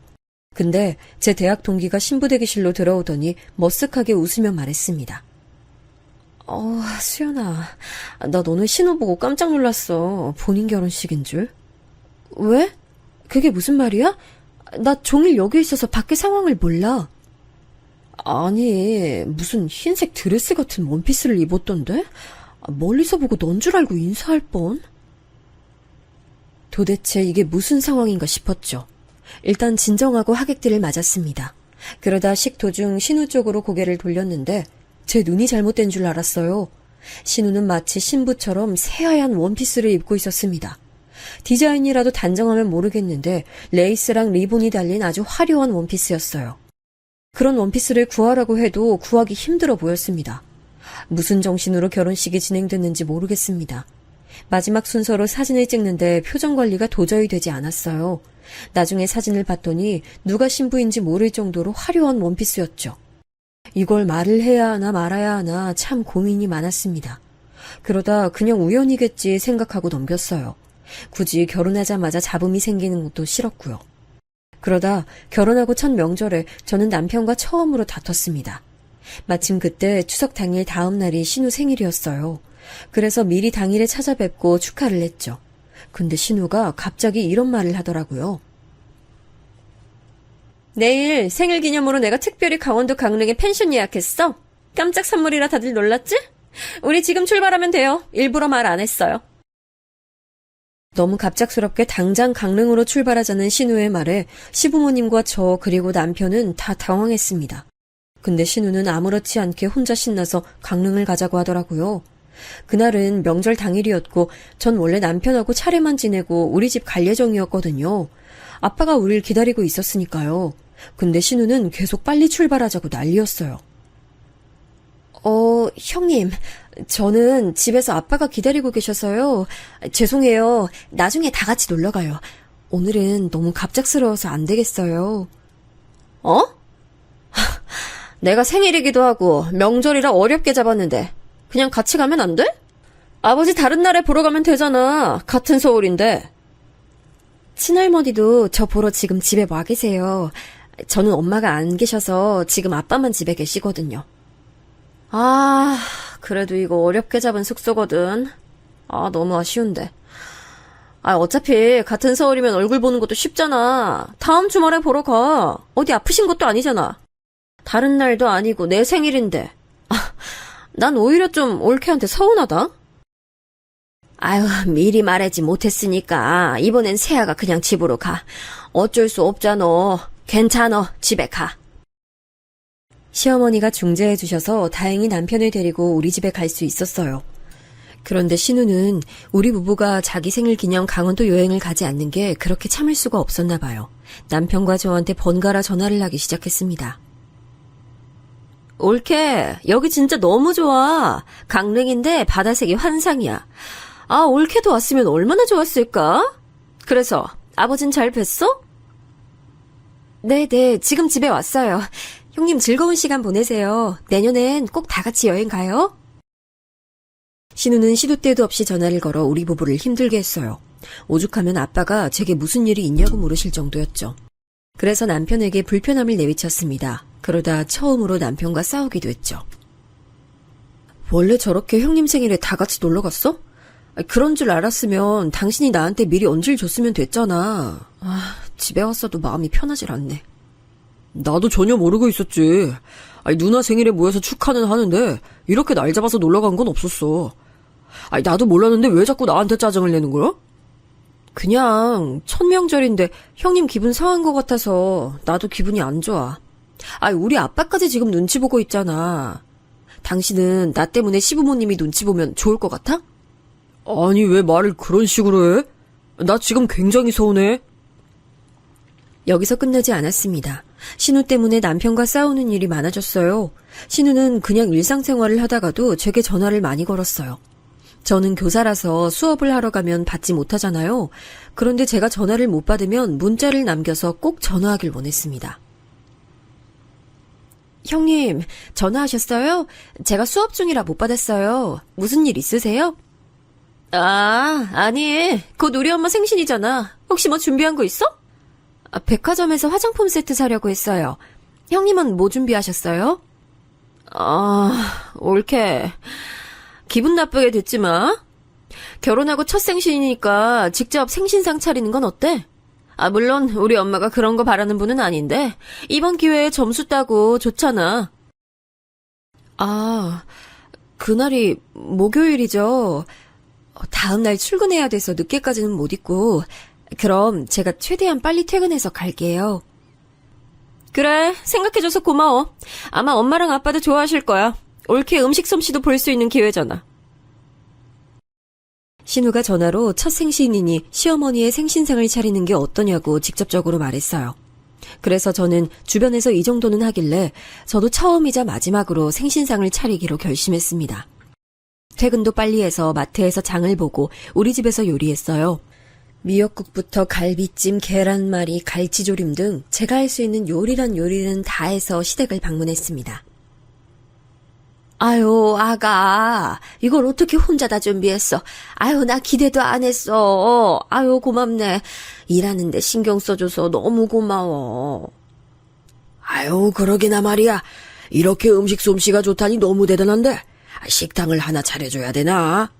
근데 제 대학 동기가 신부대기실로 들어오더니 머쓱하게 웃으며 말했습니다. 수연아, 나 너는 신호 보고 깜짝 놀랐어. 본인 결혼식인 줄. 왜? 그게 무슨 말이야? 나 종일 여기 있어서 밖의 상황을 몰라. 아니, 무슨 흰색 드레스 같은 원피스를 입었던데? 멀리서 보고 넌 줄 알고 인사할 뻔. 도대체 이게 무슨 상황인가 싶었죠. 일단 진정하고 하객들을 맞았습니다. 그러다 식도중 신우 쪽으로 고개를 돌렸는데 제 눈이 잘못된 줄 알았어요. 신우는 마치 신부처럼 새하얀 원피스를 입고 있었습니다. 디자인이라도 단정하면 모르겠는데 레이스랑 리본이 달린 아주 화려한 원피스였어요. 그런 원피스를 구하라고 해도 구하기 힘들어 보였습니다. 무슨 정신으로 결혼식이 진행됐는지 모르겠습니다. 마지막 순서로 사진을 찍는데 표정 관리가 도저히 되지 않았어요. 나중에 사진을 봤더니 누가 신부인지 모를 정도로 화려한 원피스였죠. 이걸 말을 해야 하나 말아야 하나 참 고민이 많았습니다. 그러다 그냥 우연이겠지 생각하고 넘겼어요. 굳이 결혼하자마자 잡음이 생기는 것도 싫었고요. 그러다 결혼하고 첫 명절에 저는 남편과 처음으로 다퉜습니다. 마침 그때 추석 당일 다음 날이 신우 생일이었어요. 그래서 미리 당일에 찾아뵙고 축하를 했죠. 근데 신우가 갑자기 이런 말을 하더라고요. 내일 생일 기념으로 내가 특별히 강원도 강릉에 펜션 예약했어. 깜짝 선물이라 다들 놀랐지? 우리 지금 출발하면 돼요. 일부러 말 안 했어요. 너무 갑작스럽게 당장 강릉으로 출발하자는 신우의 말에 시부모님과 저 그리고 남편은 다 당황했습니다. 근데 신우는 아무렇지 않게 혼자 신나서 강릉을 가자고 하더라고요. 그날은 명절 당일이었고 전 원래 남편하고 차례만 지내고 우리 집 갈 예정이었거든요. 아빠가 우릴 기다리고 있었으니까요. 근데 신우는 계속 빨리 출발하자고 난리였어요. 형님, 저는 집에서 아빠가 기다리고 계셔서요. 죄송해요. 나중에 다 같이 놀러가요. 오늘은 너무 갑작스러워서 안 되겠어요. 내가 생일이기도 하고 명절이라 어렵게 잡았는데 그냥 같이 가면 안 돼? 아버지 다른 날에 보러 가면 되잖아. 같은 서울인데. 친할머니도 저 보러 지금 집에 와 계세요. 저는 엄마가 안 계셔서 지금 아빠만 집에 계시거든요. 아, 그래도 이거 어렵게 잡은 숙소거든. 아, 너무 아쉬운데. 아, 어차피 같은 서울이면 얼굴 보는 것도 쉽잖아. 다음 주말에 보러 가. 어디 아프신 것도 아니잖아. 다른 날도 아니고 내 생일인데. 아, 난 오히려 좀 올케한테 서운하다. 아유, 미리 말하지 못했으니까 이번엔 세아가 그냥 집으로 가. 어쩔 수 없잖아. 괜찮아. 집에 가. 시어머니가 중재해 주셔서 다행히 남편을 데리고 우리 집에 갈 수 있었어요. 그런데 신우는 우리 부부가 자기 생일 기념 강원도 여행을 가지 않는 게 그렇게 참을 수가 없었나 봐요. 남편과 저한테 번갈아 전화를 하기 시작했습니다. 올케, 여기 진짜 너무 좋아. 강릉인데 바다색이 환상이야. 아, 올케도 왔으면 얼마나 좋았을까? 그래서 아버진 잘 뵀어? 네네, 지금 집에 왔어요. 형님 즐거운 시간 보내세요. 내년엔 꼭 다 같이 여행 가요. 신우는 시도 때도 없이 전화를 걸어 우리 부부를 힘들게 했어요. 오죽하면 아빠가 제게 무슨 일이 있냐고 물으실 정도였죠. 그래서 남편에게 불편함을 내비쳤습니다. 그러다 처음으로 남편과 싸우기도 했죠. 원래 저렇게 형님 생일에 다 같이 놀러 갔어? 그런 줄 알았으면 당신이 나한테 미리 언질 줬으면 됐잖아. 아, 집에 왔어도 마음이 편하질 않네. 나도 전혀 모르고 있었지. 아니, 누나 생일에 모여서 축하는 하는데 이렇게 날 잡아서 놀러 간 건 없었어. 아니, 나도 몰랐는데 왜 자꾸 나한테 짜증을 내는 거야? 그냥 첫 명절인데 형님 기분 상한 것 같아서 나도 기분이 안 좋아. 아니, 우리 아빠까지 지금 눈치 보고 있잖아. 당신은 나 때문에 시부모님이 눈치 보면 좋을 것 같아? 아니, 왜 말을 그런 식으로 해? 나 지금 굉장히 서운해. 여기서 끝나지 않았습니다. 신우 때문에 남편과 싸우는 일이 많아졌어요. 신우는 그냥 일상생활을 하다가도 제게 전화를 많이 걸었어요. 저는 교사라서 수업을 하러 가면 받지 못하잖아요. 그런데 제가 전화를 못 받으면 문자를 남겨서 꼭 전화하길 원했습니다. 형님, 전화하셨어요? 제가 수업 중이라 못 받았어요. 무슨 일 있으세요? 아, 아니. 곧 우리 엄마 생신이잖아. 혹시 뭐 준비한 거 있어? 아, 백화점에서 화장품 세트 사려고 했어요. 형님은 뭐 준비하셨어요? 아, 올케. 기분 나쁘게 듣지 마. 결혼하고 첫 생신이니까 직접 생신상 차리는 건 어때? 아, 물론 우리 엄마가 그런 거 바라는 분은 아닌데 이번 기회에 점수 따고 좋잖아. 아, 그날이 목요일이죠. 다음 날 출근해야 돼서 늦게까지는 못 있고, 그럼 제가 최대한 빨리 퇴근해서 갈게요. 그래, 생각해줘서 고마워. 아마 엄마랑 아빠도 좋아하실 거야. 올케 음식 솜씨도 볼 수 있는 기회잖아. 신우가 전화로 첫 생신이니 시어머니의 생신상을 차리는 게 어떠냐고 직접적으로 말했어요. 그래서 저는 주변에서 이 정도는 하길래 저도 처음이자 마지막으로 생신상을 차리기로 결심했습니다. 퇴근도 빨리 해서 마트에서 장을 보고 우리 집에서 요리했어요. 미역국부터 갈비찜, 계란말이, 갈치조림 등 제가 할 수 있는 요리란 요리는 다 해서 시댁을 방문했습니다. 아유, 아가, 이걸 어떻게 혼자 다 준비했어? 아유, 나 기대도 안 했어. 아유, 고맙네. 일하는데 신경 써줘서 너무 고마워. 아유, 그러게나 말이야. 이렇게 음식 솜씨가 좋다니 너무 대단한데. 식당을 하나 차려줘야 되나?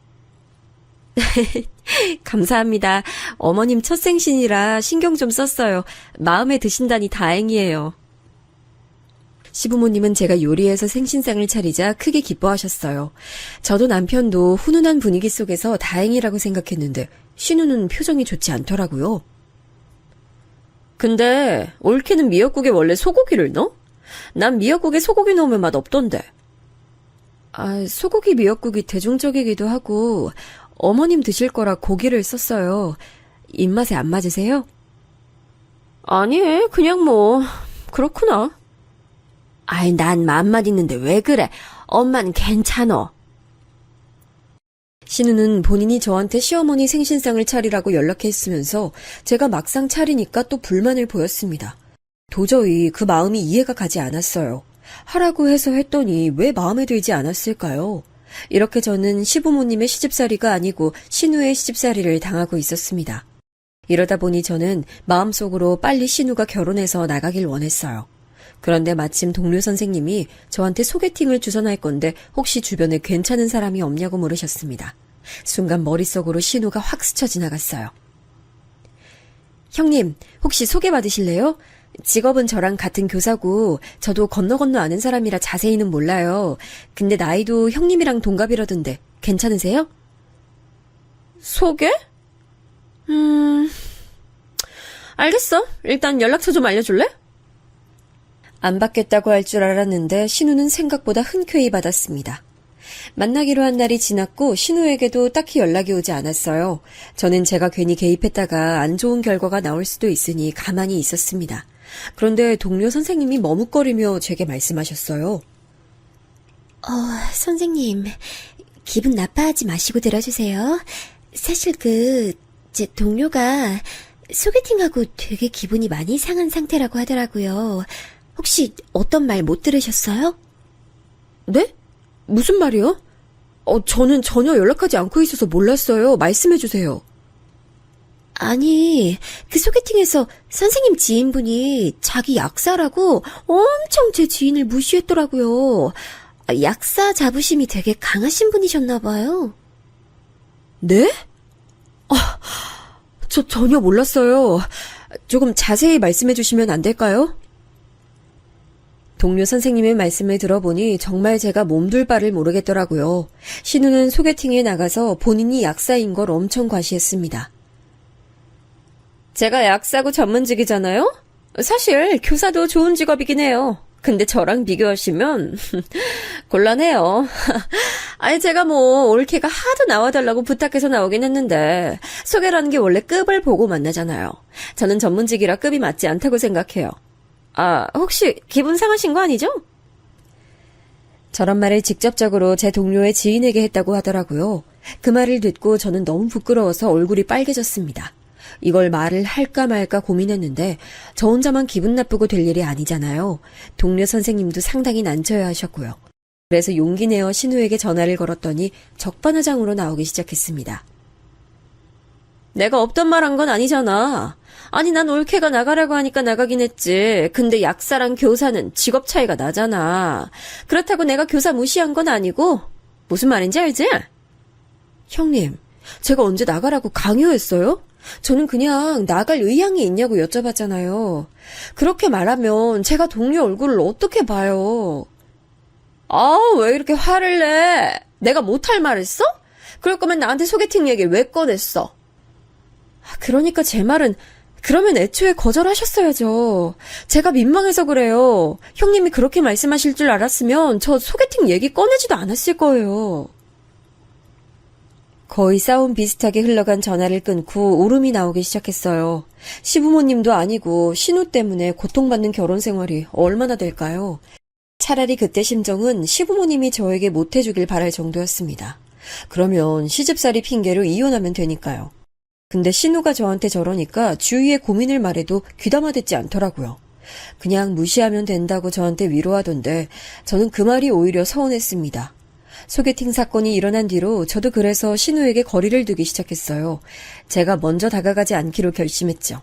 감사합니다. 어머님 첫 생신이라 신경 좀 썼어요. 마음에 드신다니 다행이에요. 시부모님은 제가 요리해서 생신상을 차리자 크게 기뻐하셨어요. 저도 남편도 훈훈한 분위기 속에서 다행이라고 생각했는데 신우는 표정이 좋지 않더라고요. 근데 올케는 미역국에 원래 소고기를 넣어? 난 미역국에 소고기 넣으면 맛 없던데. 아, 소고기 미역국이 대중적이기도 하고 어머님 드실 거라 고기를 썼어요. 입맛에 안 맞으세요? 아니, 그냥 뭐 그렇구나. 아이, 난 맘만 있는데 왜 그래? 엄마는 괜찮어. 신우는 본인이 저한테 시어머니 생신상을 차리라고 연락했으면서 제가 막상 차리니까 또 불만을 보였습니다. 도저히 그 마음이 이해가 가지 않았어요. 하라고 해서 했더니 왜 마음에 들지 않았을까요? 이렇게 저는 시부모님의 시집살이가 아니고 신우의 시집살이를 당하고 있었습니다. 이러다 보니 저는 마음속으로 빨리 신우가 결혼해서 나가길 원했어요. 그런데 마침 동료 선생님이 저한테 소개팅을 주선할 건데 혹시 주변에 괜찮은 사람이 없냐고 물으셨습니다. 순간 머릿속으로 신우가 확 스쳐 지나갔어요. 형님, 혹시 소개받으실래요? 직업은 저랑 같은 교사고 저도 건너 아는 사람이라 자세히는 몰라요. 근데 나이도 형님이랑 동갑이라던데 괜찮으세요? 소개? 알겠어. 일단 연락처 좀 알려줄래? 안 받겠다고 할 줄 알았는데 신우는 생각보다 흔쾌히 받았습니다. 만나기로 한 날이 지났고 신우에게도 딱히 연락이 오지 않았어요. 저는 제가 괜히 개입했다가 안 좋은 결과가 나올 수도 있으니 가만히 있었습니다. 그런데 동료 선생님이 머뭇거리며 제게 말씀하셨어요. 선생님, 기분 나빠하지 마시고 들어주세요. 사실 제 동료가 소개팅하고 되게 기분이 많이 상한 상태라고 하더라고요. 혹시 어떤 말 못 들으셨어요? 네? 무슨 말이요? 저는 전혀 연락하지 않고 있어서 몰랐어요. 말씀해주세요. 아니, 그 소개팅에서 선생님 지인분이 자기 약사라고 엄청 제 지인을 무시했더라고요. 약사 자부심이 되게 강하신 분이셨나봐요. 네? 저 전혀 몰랐어요. 조금 자세히 말씀해주시면 안 될까요? 동료 선생님의 말씀을 들어보니 정말 제가 몸둘 바를 모르겠더라고요. 신우는 소개팅에 나가서 본인이 약사인 걸 엄청 과시했습니다. 제가 약사고 전문직이잖아요? 사실 교사도 좋은 직업이긴 해요. 근데 저랑 비교하시면 곤란해요. 아니 제가 올케가 하도 나와달라고 부탁해서 나오긴 했는데 소개라는 게 원래 급을 보고 만나잖아요. 저는 전문직이라 급이 맞지 않다고 생각해요. 혹시 기분 상하신 거 아니죠? 저런 말을 직접적으로 제 동료의 지인에게 했다고 하더라고요. 그 말을 듣고 저는 너무 부끄러워서 얼굴이 빨개졌습니다. 이걸 말을 할까 말까 고민했는데 저 혼자만 기분 나쁘고 될 일이 아니잖아요. 동료 선생님도 상당히 난처해 하셨고요. 그래서 용기 내어 신우에게 전화를 걸었더니 적반하장으로 나오기 시작했습니다. 내가 없던 말 한 건 아니잖아. 아니 난 올케가 나가라고 하니까 나가긴 했지. 근데 약사랑 교사는 직업 차이가 나잖아. 그렇다고 내가 교사 무시한 건 아니고 무슨 말인지 알지? 형님, 제가 언제 나가라고 강요했어요? 저는 그냥 나갈 의향이 있냐고 여쭤봤잖아요. 그렇게 말하면 제가 동료 얼굴을 어떻게 봐요? 왜 이렇게 화를 내? 내가 못할 말 했어? 그럴 거면 나한테 소개팅 얘기 왜 꺼냈어? 그러니까 제 말은 그러면 애초에 거절하셨어야죠. 제가 민망해서 그래요. 형님이 그렇게 말씀하실 줄 알았으면 저 소개팅 얘기 꺼내지도 않았을 거예요. 거의 싸움 비슷하게 흘러간 전화를 끊고 울음이 나오기 시작했어요. 시부모님도 아니고 신우 때문에 고통받는 결혼 생활이 얼마나 될까요? 차라리 그때 심정은 시부모님이 저에게 못해주길 바랄 정도였습니다. 그러면 시집살이 핑계로 이혼하면 되니까요. 근데 신우가 저한테 저러니까 주위에 고민을 말해도 귀담아 듣지 않더라고요. 그냥 무시하면 된다고 저한테 위로하던데 저는 그 말이 오히려 서운했습니다. 소개팅 사건이 일어난 뒤로 저도 그래서 신우에게 거리를 두기 시작했어요. 제가 먼저 다가가지 않기로 결심했죠.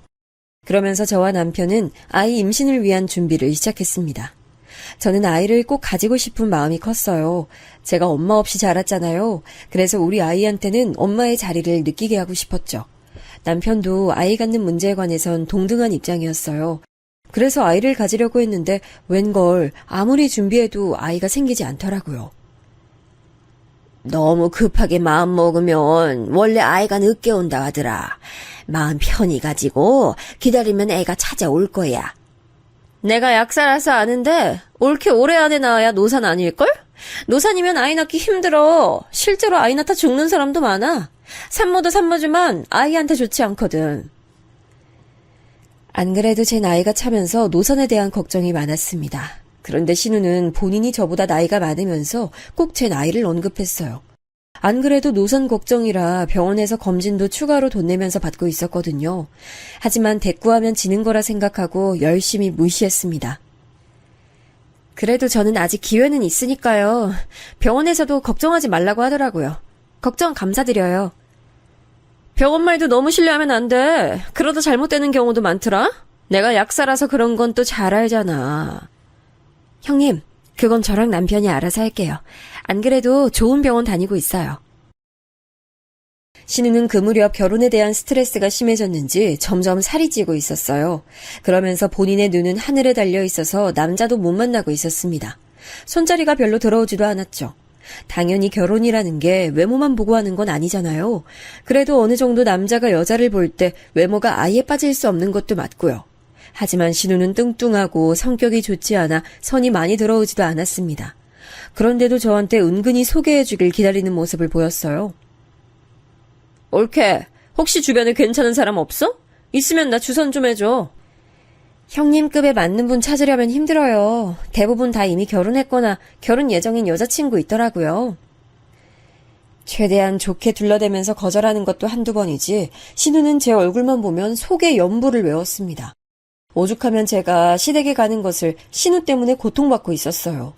그러면서 저와 남편은 아이 임신을 위한 준비를 시작했습니다. 저는 아이를 꼭 가지고 싶은 마음이 컸어요. 제가 엄마 없이 자랐잖아요. 그래서 우리 아이한테는 엄마의 자리를 느끼게 하고 싶었죠. 남편도 아이 갖는 문제에 관해선 동등한 입장이었어요. 그래서 아이를 가지려고 했는데 웬걸 아무리 준비해도 아이가 생기지 않더라고요. 너무 급하게 마음 먹으면 원래 아이가 늦게 온다 하더라. 마음 편히 가지고 기다리면 애가 찾아올 거야. 내가 약사라서 아는데 올케 올해 안에 낳아야 노산 아닐걸? 노산이면 아이 낳기 힘들어. 실제로 아이 낳다 죽는 사람도 많아. 산모도 산모지만 아이한테 좋지 않거든. 안 그래도 제 나이가 차면서 노산에 대한 걱정이 많았습니다. 그런데 신우는 본인이 저보다 나이가 많으면서 꼭 제 나이를 언급했어요. 안 그래도 노산 걱정이라 병원에서 검진도 추가로 돈 내면서 받고 있었거든요. 하지만 대꾸하면 지는 거라 생각하고 열심히 무시했습니다. 그래도 저는 아직 기회는 있으니까요. 병원에서도 걱정하지 말라고 하더라고요. 걱정 감사드려요. 병원 말도 너무 신뢰하면 안 돼. 그러다 잘못되는 경우도 많더라. 내가 약사라서 그런 건 또 잘 알잖아. 형님, 그건 저랑 남편이 알아서 할게요. 안 그래도 좋은 병원 다니고 있어요. 신우는 그 무렵 결혼에 대한 스트레스가 심해졌는지 점점 살이 찌고 있었어요. 그러면서 본인의 눈은 하늘에 달려 있어서 남자도 못 만나고 있었습니다. 손자리가 별로 들어오지도 않았죠. 당연히 결혼이라는 게 외모만 보고 하는 건 아니잖아요. 그래도 어느 정도 남자가 여자를 볼 때 외모가 아예 빠질 수 없는 것도 맞고요. 하지만 신우는 뚱뚱하고 성격이 좋지 않아 선이 많이 들어오지도 않았습니다. 그런데도 저한테 은근히 소개해주길 기다리는 모습을 보였어요. 옳게, 혹시 주변에 괜찮은 사람 없어? 있으면 나 주선 좀 해줘. 형님급에 맞는 분 찾으려면 힘들어요. 대부분 다 이미 결혼했거나 결혼 예정인 여자친구 있더라고요. 최대한 좋게 둘러대면서 거절하는 것도 한두 번이지 신우는 제 얼굴만 보면 속에 연부를 외웠습니다. 오죽하면 제가 시댁에 가는 것을 신우 때문에 고통받고 있었어요.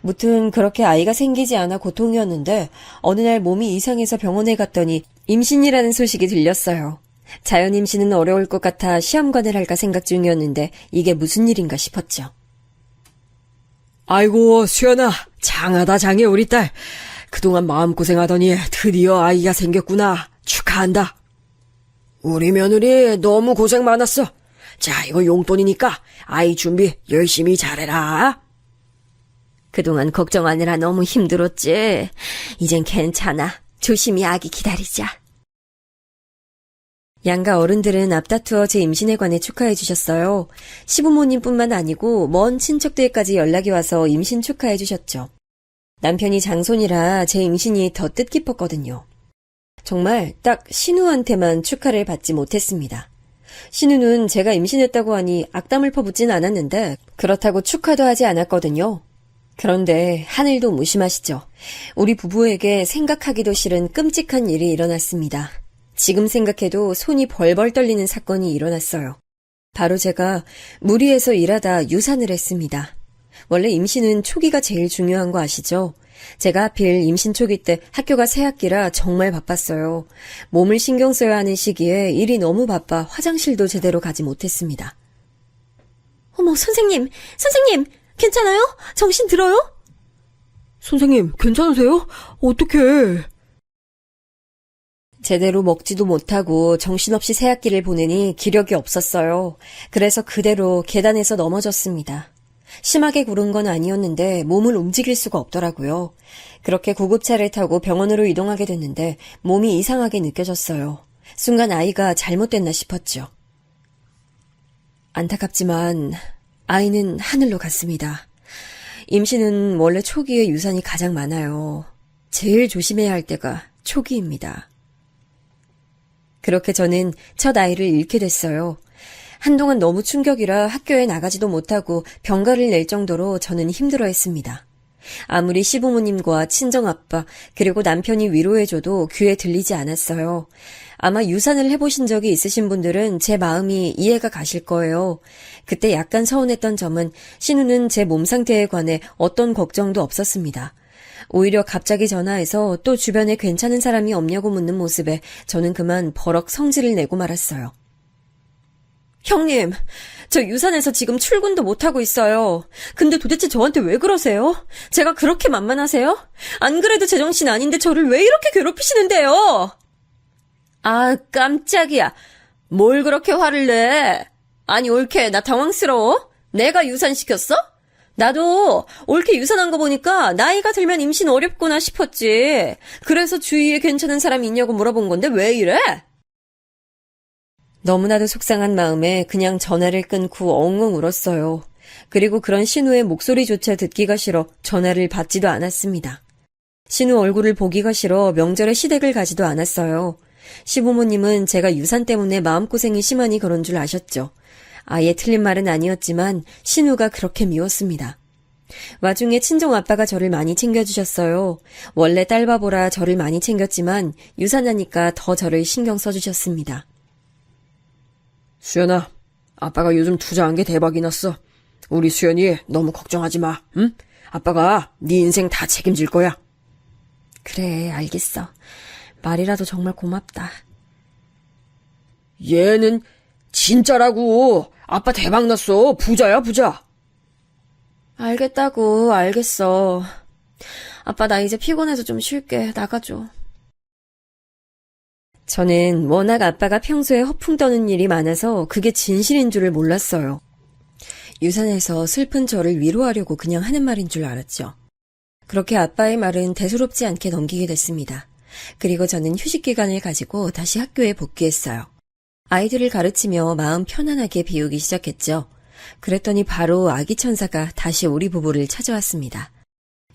무튼 그렇게 아이가 생기지 않아 고통이었는데 어느 날 몸이 이상해서 병원에 갔더니 임신이라는 소식이 들렸어요. 자연 임신은 어려울 것 같아 시험관을 할까 생각 중이었는데 이게 무슨 일인가 싶었죠. 아이고, 수연아, 장하다 장해 우리 딸. 그동안 마음고생하더니 드디어 아이가 생겼구나. 축하한다. 우리 며느리 너무 고생 많았어. 자, 이거 용돈이니까 아이 준비 열심히 잘해라. 그동안 걱정하느라 너무 힘들었지. 이젠 괜찮아. 조심히 아기 기다리자. 양가 어른들은 앞다투어 제 임신에 관해 축하해 주셨어요. 시부모님뿐만 아니고 먼 친척들까지 연락이 와서 임신 축하해 주셨죠. 남편이 장손이라 제 임신이 더 뜻깊었거든요. 정말 딱 신우한테만 축하를 받지 못했습니다. 신우는 제가 임신했다고 하니 악담을 퍼붓진 않았는데 그렇다고 축하도 하지 않았거든요. 그런데 하늘도 무심하시죠. 우리 부부에게 생각하기도 싫은 끔찍한 일이 일어났습니다. 지금 생각해도 손이 벌벌 떨리는 사건이 일어났어요. 바로 제가 무리해서 일하다 유산을 했습니다. 원래 임신은 초기가 제일 중요한 거 아시죠? 제가 하필 임신 초기 때 학교가 새학기라 정말 바빴어요. 몸을 신경 써야 하는 시기에 일이 너무 바빠 화장실도 제대로 가지 못했습니다. 어머, 선생님, 괜찮아요? 정신 들어요? 선생님, 괜찮으세요? 어떡해. 제대로 먹지도 못하고 정신없이 새학기를 보내니 기력이 없었어요. 그래서 그대로 계단에서 넘어졌습니다. 심하게 구른 건 아니었는데 몸을 움직일 수가 없더라고요. 그렇게 구급차를 타고 병원으로 이동하게 됐는데 몸이 이상하게 느껴졌어요. 순간 아이가 잘못됐나 싶었죠. 안타깝지만 아이는 하늘로 갔습니다. 임신은 원래 초기에 유산이 가장 많아요. 제일 조심해야 할 때가 초기입니다. 그렇게 저는 첫 아이를 잃게 됐어요. 한동안 너무 충격이라 학교에 나가지도 못하고 병가를 낼 정도로 저는 힘들어했습니다. 아무리 시부모님과 친정아빠 그리고 남편이 위로해줘도 귀에 들리지 않았어요. 아마 유산을 해보신 적이 있으신 분들은 제 마음이 이해가 가실 거예요. 그때 약간 서운했던 점은 신우는 제 몸 상태에 관해 어떤 걱정도 없었습니다. 오히려 갑자기 전화해서 또 주변에 괜찮은 사람이 없냐고 묻는 모습에 저는 그만 버럭 성질을 내고 말았어요. 형님, 저 유산해서 지금 출근도 못하고 있어요. 근데 도대체 저한테 왜 그러세요? 제가 그렇게 만만하세요? 안 그래도 제정신 아닌데 저를 왜 이렇게 괴롭히시는데요? 아, 깜짝이야. 뭘 그렇게 화를 내? 아니, 옳게, 나 당황스러워? 내가 유산시켰어? 나도 옳게 유산한 거 보니까 나이가 들면 임신 어렵구나 싶었지. 그래서 주위에 괜찮은 사람이 있냐고 물어본 건데 왜 이래? 너무나도 속상한 마음에 그냥 전화를 끊고 엉엉 울었어요. 그리고 그런 신우의 목소리조차 듣기가 싫어 전화를 받지도 않았습니다. 신우 얼굴을 보기가 싫어 명절에 시댁을 가지도 않았어요. 시부모님은 제가 유산 때문에 마음고생이 심하니 그런 줄 아셨죠. 아예 틀린 말은 아니었지만 신우가 그렇게 미웠습니다. 와중에 친정아빠가 저를 많이 챙겨주셨어요. 원래 딸바보라 저를 많이 챙겼지만 유산하니까 더 저를 신경 써주셨습니다. 수연아, 아빠가 요즘 투자한 게 대박이 났어. 우리 수연이 너무 걱정하지 마, 응? 아빠가 네 인생 다 책임질 거야. 그래, 알겠어. 말이라도 정말 고맙다. 얘는 진짜라고. 아빠 대박 났어. 부자야, 부자. 알겠다고, 알겠어. 아빠, 나 이제 피곤해서 좀 쉴게. 나가줘. 저는 워낙 아빠가 평소에 허풍 떠는 일이 많아서 그게 진실인 줄을 몰랐어요. 유산해서 슬픈 저를 위로하려고 그냥 하는 말인 줄 알았죠. 그렇게 아빠의 말은 대수롭지 않게 넘기게 됐습니다. 그리고 저는 휴식 기간을 가지고 다시 학교에 복귀했어요. 아이들을 가르치며 마음 편안하게 비우기 시작했죠. 그랬더니 바로 아기 천사가 다시 우리 부부를 찾아왔습니다.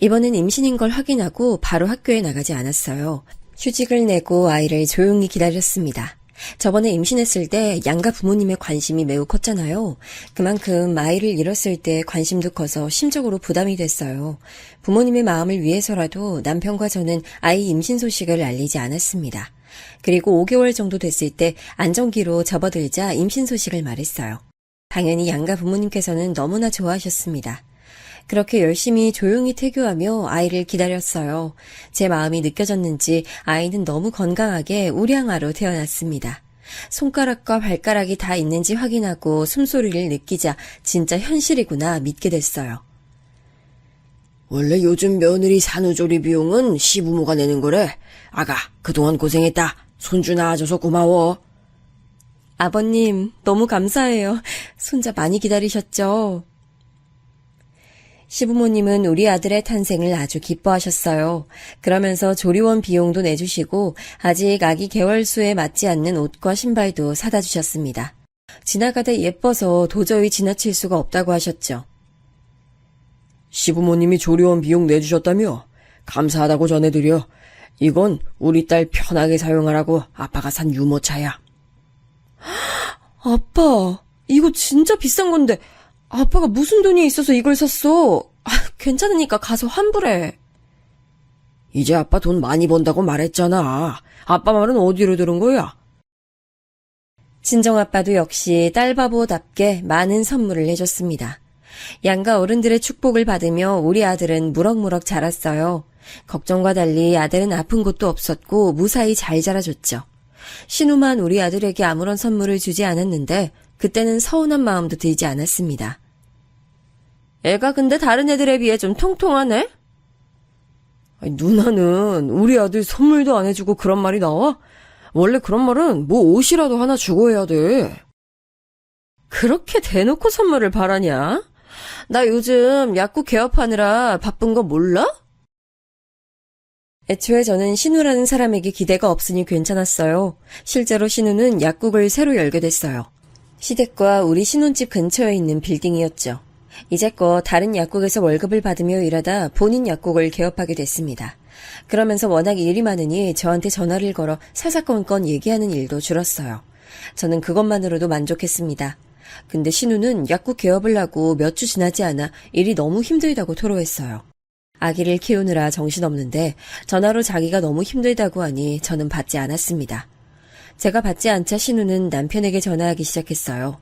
이번엔 임신인 걸 확인하고 바로 학교에 나가지 않았어요. 휴직을 내고 아이를 조용히 기다렸습니다. 저번에 임신했을 때 양가 부모님의 관심이 매우 컸잖아요. 그만큼 아이를 잃었을 때 관심도 커서 심적으로 부담이 됐어요. 부모님의 마음을 위해서라도 남편과 저는 아이 임신 소식을 알리지 않았습니다. 그리고 5개월 정도 됐을 때 안정기로 접어들자 임신 소식을 말했어요. 당연히 양가 부모님께서는 너무나 좋아하셨습니다. 그렇게 열심히 조용히 태교하며 아이를 기다렸어요. 제 마음이 느껴졌는지 아이는 너무 건강하게 우량아로 태어났습니다. 손가락과 발가락이 다 있는지 확인하고 숨소리를 느끼자 진짜 현실이구나 믿게 됐어요. 원래 요즘 며느리 산후조리 비용은 시부모가 내는 거래. 아가, 그동안 고생했다. 손주 낳아줘서 고마워. 아버님, 너무 감사해요. 손자 많이 기다리셨죠? 시부모님은 우리 아들의 탄생을 아주 기뻐하셨어요. 그러면서 조리원 비용도 내주시고 아직 아기 개월수에 맞지 않는 옷과 신발도 사다 주셨습니다. 지나가다 예뻐서 도저히 지나칠 수가 없다고 하셨죠. 시부모님이 조리원 비용 내주셨다며? 감사하다고 전해드려. 이건 우리 딸 편하게 사용하라고 아빠가 산 유모차야. 아빠, 이거 진짜 비싼 건데 아빠가 무슨 돈이 있어서 이걸 샀어? 괜찮으니까 가서 환불해. 이제 아빠 돈 많이 번다고 말했잖아. 아빠 말은 어디로 들은 거야? 친정아빠도 역시 딸바보답게 많은 선물을 해줬습니다. 양가 어른들의 축복을 받으며 우리 아들은 무럭무럭 자랐어요. 걱정과 달리 아들은 아픈 곳도 없었고 무사히 잘 자라줬죠. 신우만 우리 아들에게 아무런 선물을 주지 않았는데 그때는 서운한 마음도 들지 않았습니다. 애가 근데 다른 애들에 비해 좀 통통하네? 아니, 누나는 우리 아들 선물도 안 해주고 그런 말이 나와? 원래 그런 말은 뭐 옷이라도 하나 주고 해야 돼. 그렇게 대놓고 선물을 바라냐? 나 요즘 약국 개업하느라 바쁜 거 몰라? 애초에 저는 신우라는 사람에게 기대가 없으니 괜찮았어요. 실제로 신우는 약국을 새로 열게 됐어요. 시댁과 우리 신혼집 근처에 있는 빌딩이었죠. 이제껏 다른 약국에서 월급을 받으며 일하다 본인 약국을 개업하게 됐습니다. 그러면서 워낙 일이 많으니 저한테 전화를 걸어 사사건건 얘기하는 일도 줄었어요. 저는 그것만으로도 만족했습니다. 근데 신우는 약국 개업을 하고 몇 주 지나지 않아 일이 너무 힘들다고 토로했어요. 아기를 키우느라 정신없는데 전화로 자기가 너무 힘들다고 하니 저는 받지 않았습니다. 제가 받지 않자 신우는 남편에게 전화하기 시작했어요.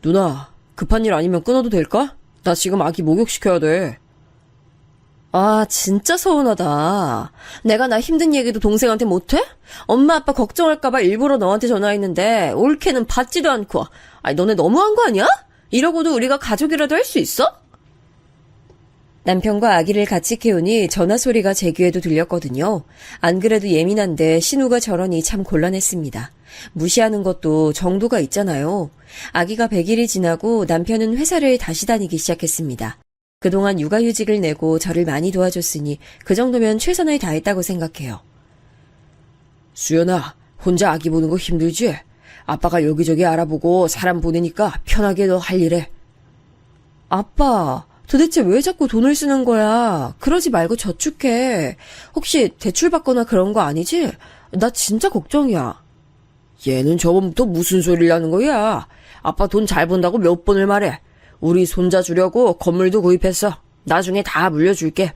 누나, 급한 일 아니면 끊어도 될까? 나 지금 아기 목욕시켜야 돼. 아, 진짜 서운하다. 내가 나 힘든 얘기도 동생한테 못해? 엄마 아빠 걱정할까봐 일부러 너한테 전화했는데 올케는 받지도 않고. 아니, 너네 너무한 거 아니야? 이러고도 우리가 가족이라도 할 수 있어? 남편과 아기를 같이 키우니 전화 소리가 제 귀에도 들렸거든요. 안 그래도 예민한데 신우가 저러니 참 곤란했습니다. 무시하는 것도 정도가 있잖아요. 아기가 100일이 지나고 남편은 회사를 다시 다니기 시작했습니다. 그동안 육아휴직을 내고 저를 많이 도와줬으니 그 정도면 최선을 다했다고 생각해요. 수연아, 혼자 아기 보는 거 힘들지? 아빠가 여기저기 알아보고 사람 보내니까 편하게 너 할 일해. 아빠, 도대체 왜 자꾸 돈을 쓰는 거야? 그러지 말고 저축해. 혹시 대출 받거나 그런 거 아니지? 나 진짜 걱정이야. 얘는 저번부터 무슨 소리를 하는 거야? 아빠 돈 잘 번다고 몇 번을 말해. 우리 손자 주려고 건물도 구입했어. 나중에 다 물려줄게.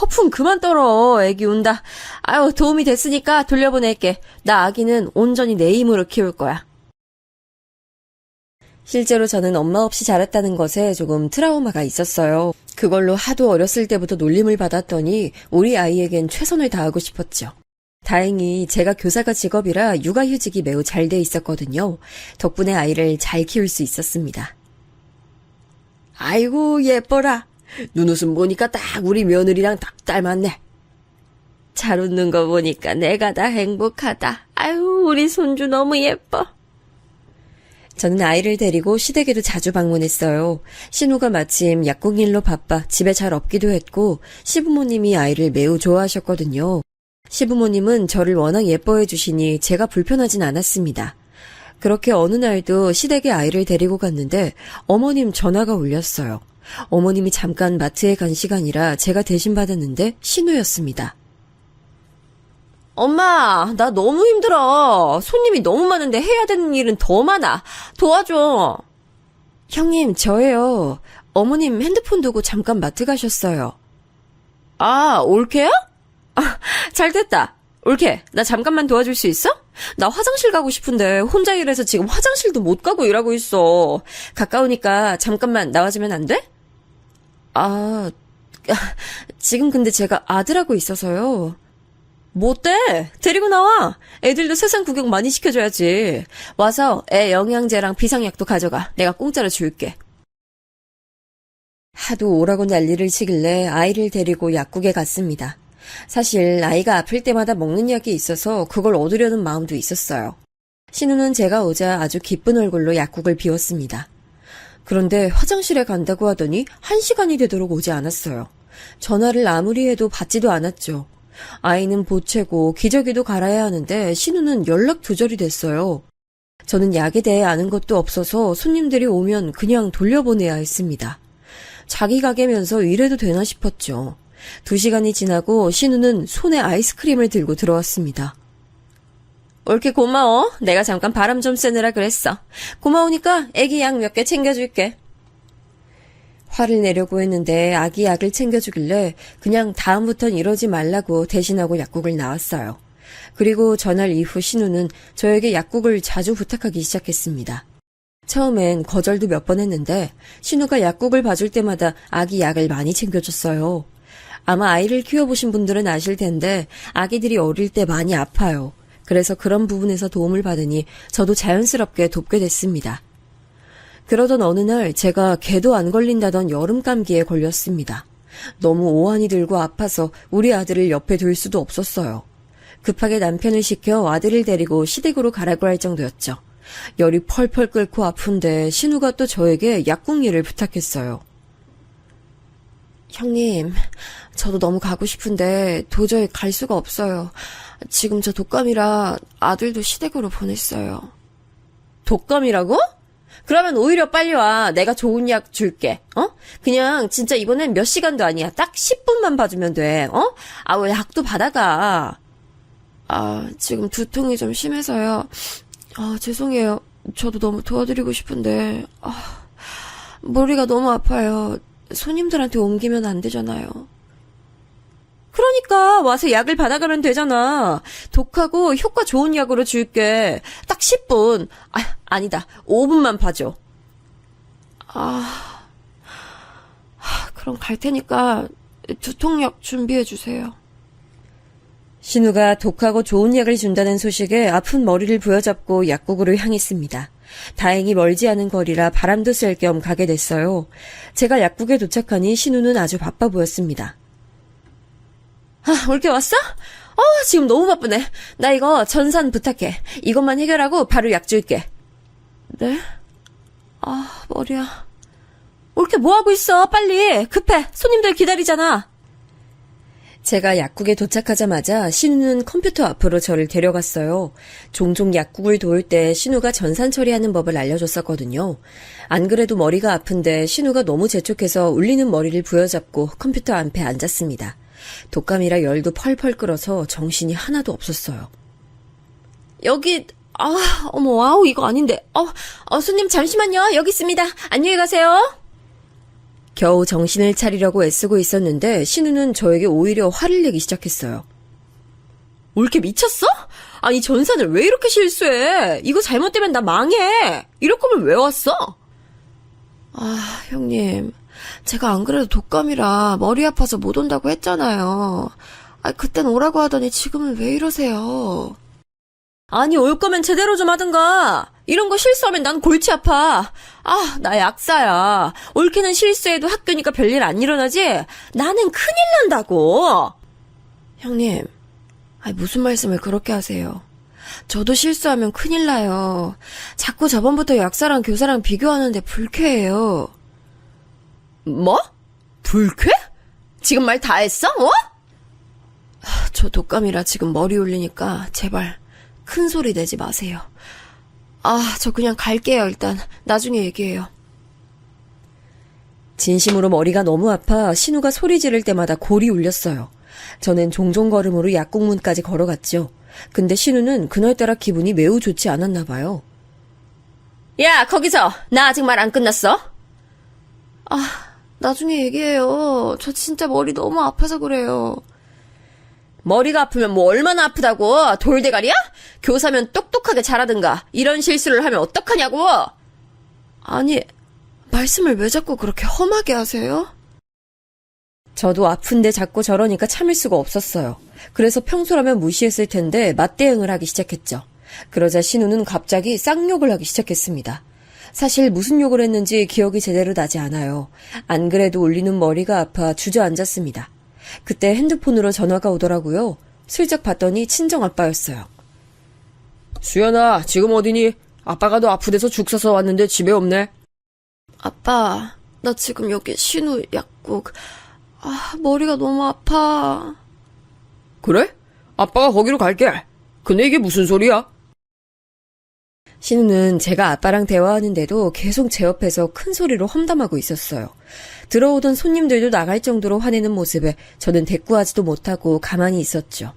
허풍 그만 떨어. 애기 운다. 아유, 도움이 됐으니까 돌려보낼게. 나 아기는 온전히 내 힘으로 키울 거야. 실제로 저는 엄마 없이 자랐다는 것에 조금 트라우마가 있었어요. 그걸로 하도 어렸을 때부터 놀림을 받았더니 우리 아이에겐 최선을 다하고 싶었죠. 다행히 제가 교사가 직업이라 육아휴직이 매우 잘 돼 있었거든요. 덕분에 아이를 잘 키울 수 있었습니다. 아이고, 예뻐라. 눈웃음 보니까 딱 우리 며느리랑 딱 닮았네. 잘 웃는 거 보니까 내가 다 행복하다. 아유, 우리 손주 너무 예뻐. 저는 아이를 데리고 시댁에도 자주 방문했어요. 신우가 마침 약국 일로 바빠 집에 잘 없기도 했고 시부모님이 아이를 매우 좋아하셨거든요. 시부모님은 저를 워낙 예뻐해 주시니 제가 불편하진 않았습니다. 그렇게 어느 날도 시댁에 아이를 데리고 갔는데 어머님 전화가 울렸어요. 어머님이 잠깐 마트에 간 시간이라 제가 대신 받았는데 신우였습니다. 엄마, 나 너무 힘들어. 손님이 너무 많은데 해야 되는 일은 더 많아. 도와줘. 형님, 저예요. 어머님 핸드폰 두고 잠깐 마트 가셨어요. 아, 올케야? 아, 잘 됐다. 올케, 나 잠깐만 도와줄 수 있어? 나 화장실 가고 싶은데 혼자 일해서 지금 화장실도 못 가고 일하고 있어. 가까우니까 잠깐만 나와주면 안 돼? 지금 근데 제가 아들하고 있어서요. 뭐 어때? 데리고 나와. 애들도 세상 구경 많이 시켜줘야지. 와서 애 영양제랑 비상약도 가져가. 내가 공짜로 줄게. 하도 오라고 난리를 치길래 아이를 데리고 약국에 갔습니다. 사실 아이가 아플 때마다 먹는 약이 있어서 그걸 얻으려는 마음도 있었어요. 신우는 제가 오자 아주 기쁜 얼굴로 약국을 비웠습니다. 그런데 화장실에 간다고 하더니 1시간이 되도록 오지 않았어요. 전화를 아무리 해도 받지도 않았죠. 아이는 보채고 기저귀도 갈아야 하는데 신우는 연락 두절이 됐어요. 저는 약에 대해 아는 것도 없어서 손님들이 오면 그냥 돌려보내야 했습니다. 자기 가게면서 이래도 되나 싶었죠. 2시간이 지나고 신우는 손에 아이스크림을 들고 들어왔습니다. 올케 고마워. 내가 잠깐 바람 좀 쐬느라 그랬어. 고마우니까 애기 약 몇 개 챙겨줄게. 화를 내려고 했는데 아기 약을 챙겨주길래 그냥 다음부턴 이러지 말라고 대신하고 약국을 나왔어요. 그리고 전날 이후 신우는 저에게 약국을 자주 부탁하기 시작했습니다. 처음엔 거절도 몇 번 했는데 신우가 약국을 봐줄 때마다 아기 약을 많이 챙겨줬어요. 아마 아이를 키워보신 분들은 아실 텐데 아기들이 어릴 때 많이 아파요. 그래서 그런 부분에서 도움을 받으니 저도 자연스럽게 돕게 됐습니다. 그러던 어느 날 제가 개도 안 걸린다던 여름 감기에 걸렸습니다. 너무 오한이 들고 아파서 우리 아들을 옆에 둘 수도 없었어요. 급하게 남편을 시켜 아들을 데리고 시댁으로 가라고 할 정도였죠. 열이 펄펄 끓고 아픈데 신우가 또 저에게 약국 일을 부탁했어요. 형님, 저도 너무 가고 싶은데 도저히 갈 수가 없어요. 지금 저 독감이라 아들도 시댁으로 보냈어요. 독감이라고? 그러면 오히려 빨리 와. 내가 좋은 약 줄게. 그냥 진짜 이번엔 몇 시간도 아니야. 딱 10분만 봐주면 돼. 왜 약도 받아가. 지금 두통이 좀 심해서요. 죄송해요. 저도 너무 도와드리고 싶은데 머리가 너무 아파요. 손님들한테 옮기면 안 되잖아요. 그러니까 와서 약을 받아가면 되잖아. 독하고 효과 좋은 약으로 줄게. 딱 10분. 아니다. 5분만 봐줘. 그럼 갈 테니까 두통약 준비해 주세요. 신우가 독하고 좋은 약을 준다는 소식에 아픈 머리를 부여잡고 약국으로 향했습니다. 다행히 멀지 않은 거리라 바람도 쐴 겸 가게 됐어요. 제가 약국에 도착하니 신우는 아주 바빠 보였습니다. 올게 왔어? 지금 너무 바쁘네. 나 이거 전산 부탁해. 이것만 해결하고 바로 약 줄게. 네? 머리야. 올게 뭐하고 있어? 빨리. 급해. 손님들 기다리잖아. 제가 약국에 도착하자마자 신우는 컴퓨터 앞으로 저를 데려갔어요. 종종 약국을 도울 때 신우가 전산 처리하는 법을 알려줬었거든요. 안 그래도 머리가 아픈데 신우가 너무 재촉해서 울리는 머리를 부여잡고 컴퓨터 앞에 앉았습니다. 독감이라 열도 펄펄 끓어서 정신이 하나도 없었어요. 여기 이거 아닌데. 손님 잠시만요. 여기 있습니다. 안녕히 가세요. 겨우 정신을 차리려고 애쓰고 있었는데 신우는 저에게 오히려 화를 내기 시작했어요. 올케 미쳤어? 아니 전산을 왜 이렇게 실수해? 이거 잘못되면 나 망해. 이럴 거면 왜 왔어? 형님. 제가 안 그래도 독감이라 머리 아파서 못 온다고 했잖아요. 그땐 오라고 하더니 지금은 왜 이러세요? 아니, 올 거면 제대로 좀 하든가. 이런 거 실수하면 난 골치 아파. 나 약사야. 옳게는 실수해도 학교니까 별일 안 일어나지? 나는 큰일 난다고. 형님, 무슨 말씀을 그렇게 하세요. 저도 실수하면 큰일 나요. 자꾸 저번부터 약사랑 교사랑 비교하는데 불쾌해요. 뭐? 불쾌? 지금 말 다 했어? 저 독감이라 지금 머리 울리니까 제발 큰 소리 내지 마세요. 저 그냥 갈게요, 일단. 나중에 얘기해요. 진심으로 머리가 너무 아파 신우가 소리 지를 때마다 골이 울렸어요. 저는 종종 걸음으로 약국문까지 걸어갔죠. 근데 신우는 그날따라 기분이 매우 좋지 않았나 봐요. 야, 거기서! 나 아직 말 안 끝났어? 나중에 얘기해요. 저 진짜 머리 너무 아파서 그래요. 머리가 아프면 뭐 얼마나 아프다고? 돌대가리야? 교사면 똑똑하게 잘하든가. 이런 실수를 하면 어떡하냐고? 아니, 말씀을 왜 자꾸 그렇게 험하게 하세요? 저도 아픈데 자꾸 저러니까 참을 수가 없었어요. 그래서 평소라면 무시했을 텐데 맞대응을 하기 시작했죠. 그러자 신우는 갑자기 쌍욕을 하기 시작했습니다. 사실 무슨 욕을 했는지 기억이 제대로 나지 않아요. 안 그래도 울리는 머리가 아파 주저앉았습니다. 그때 핸드폰으로 전화가 오더라고요. 슬쩍 봤더니 친정아빠였어요. 수연아, 지금 어디니? 아빠가 너 아프대서 죽 사서 왔는데 집에 없네. 아빠, 나 지금 여기 신우 약국. 머리가 너무 아파. 그래? 아빠가 거기로 갈게. 근데 이게 무슨 소리야? 신우는 제가 아빠랑 대화하는데도 계속 제 옆에서 큰 소리로 험담하고 있었어요. 들어오던 손님들도 나갈 정도로 화내는 모습에 저는 대꾸하지도 못하고 가만히 있었죠.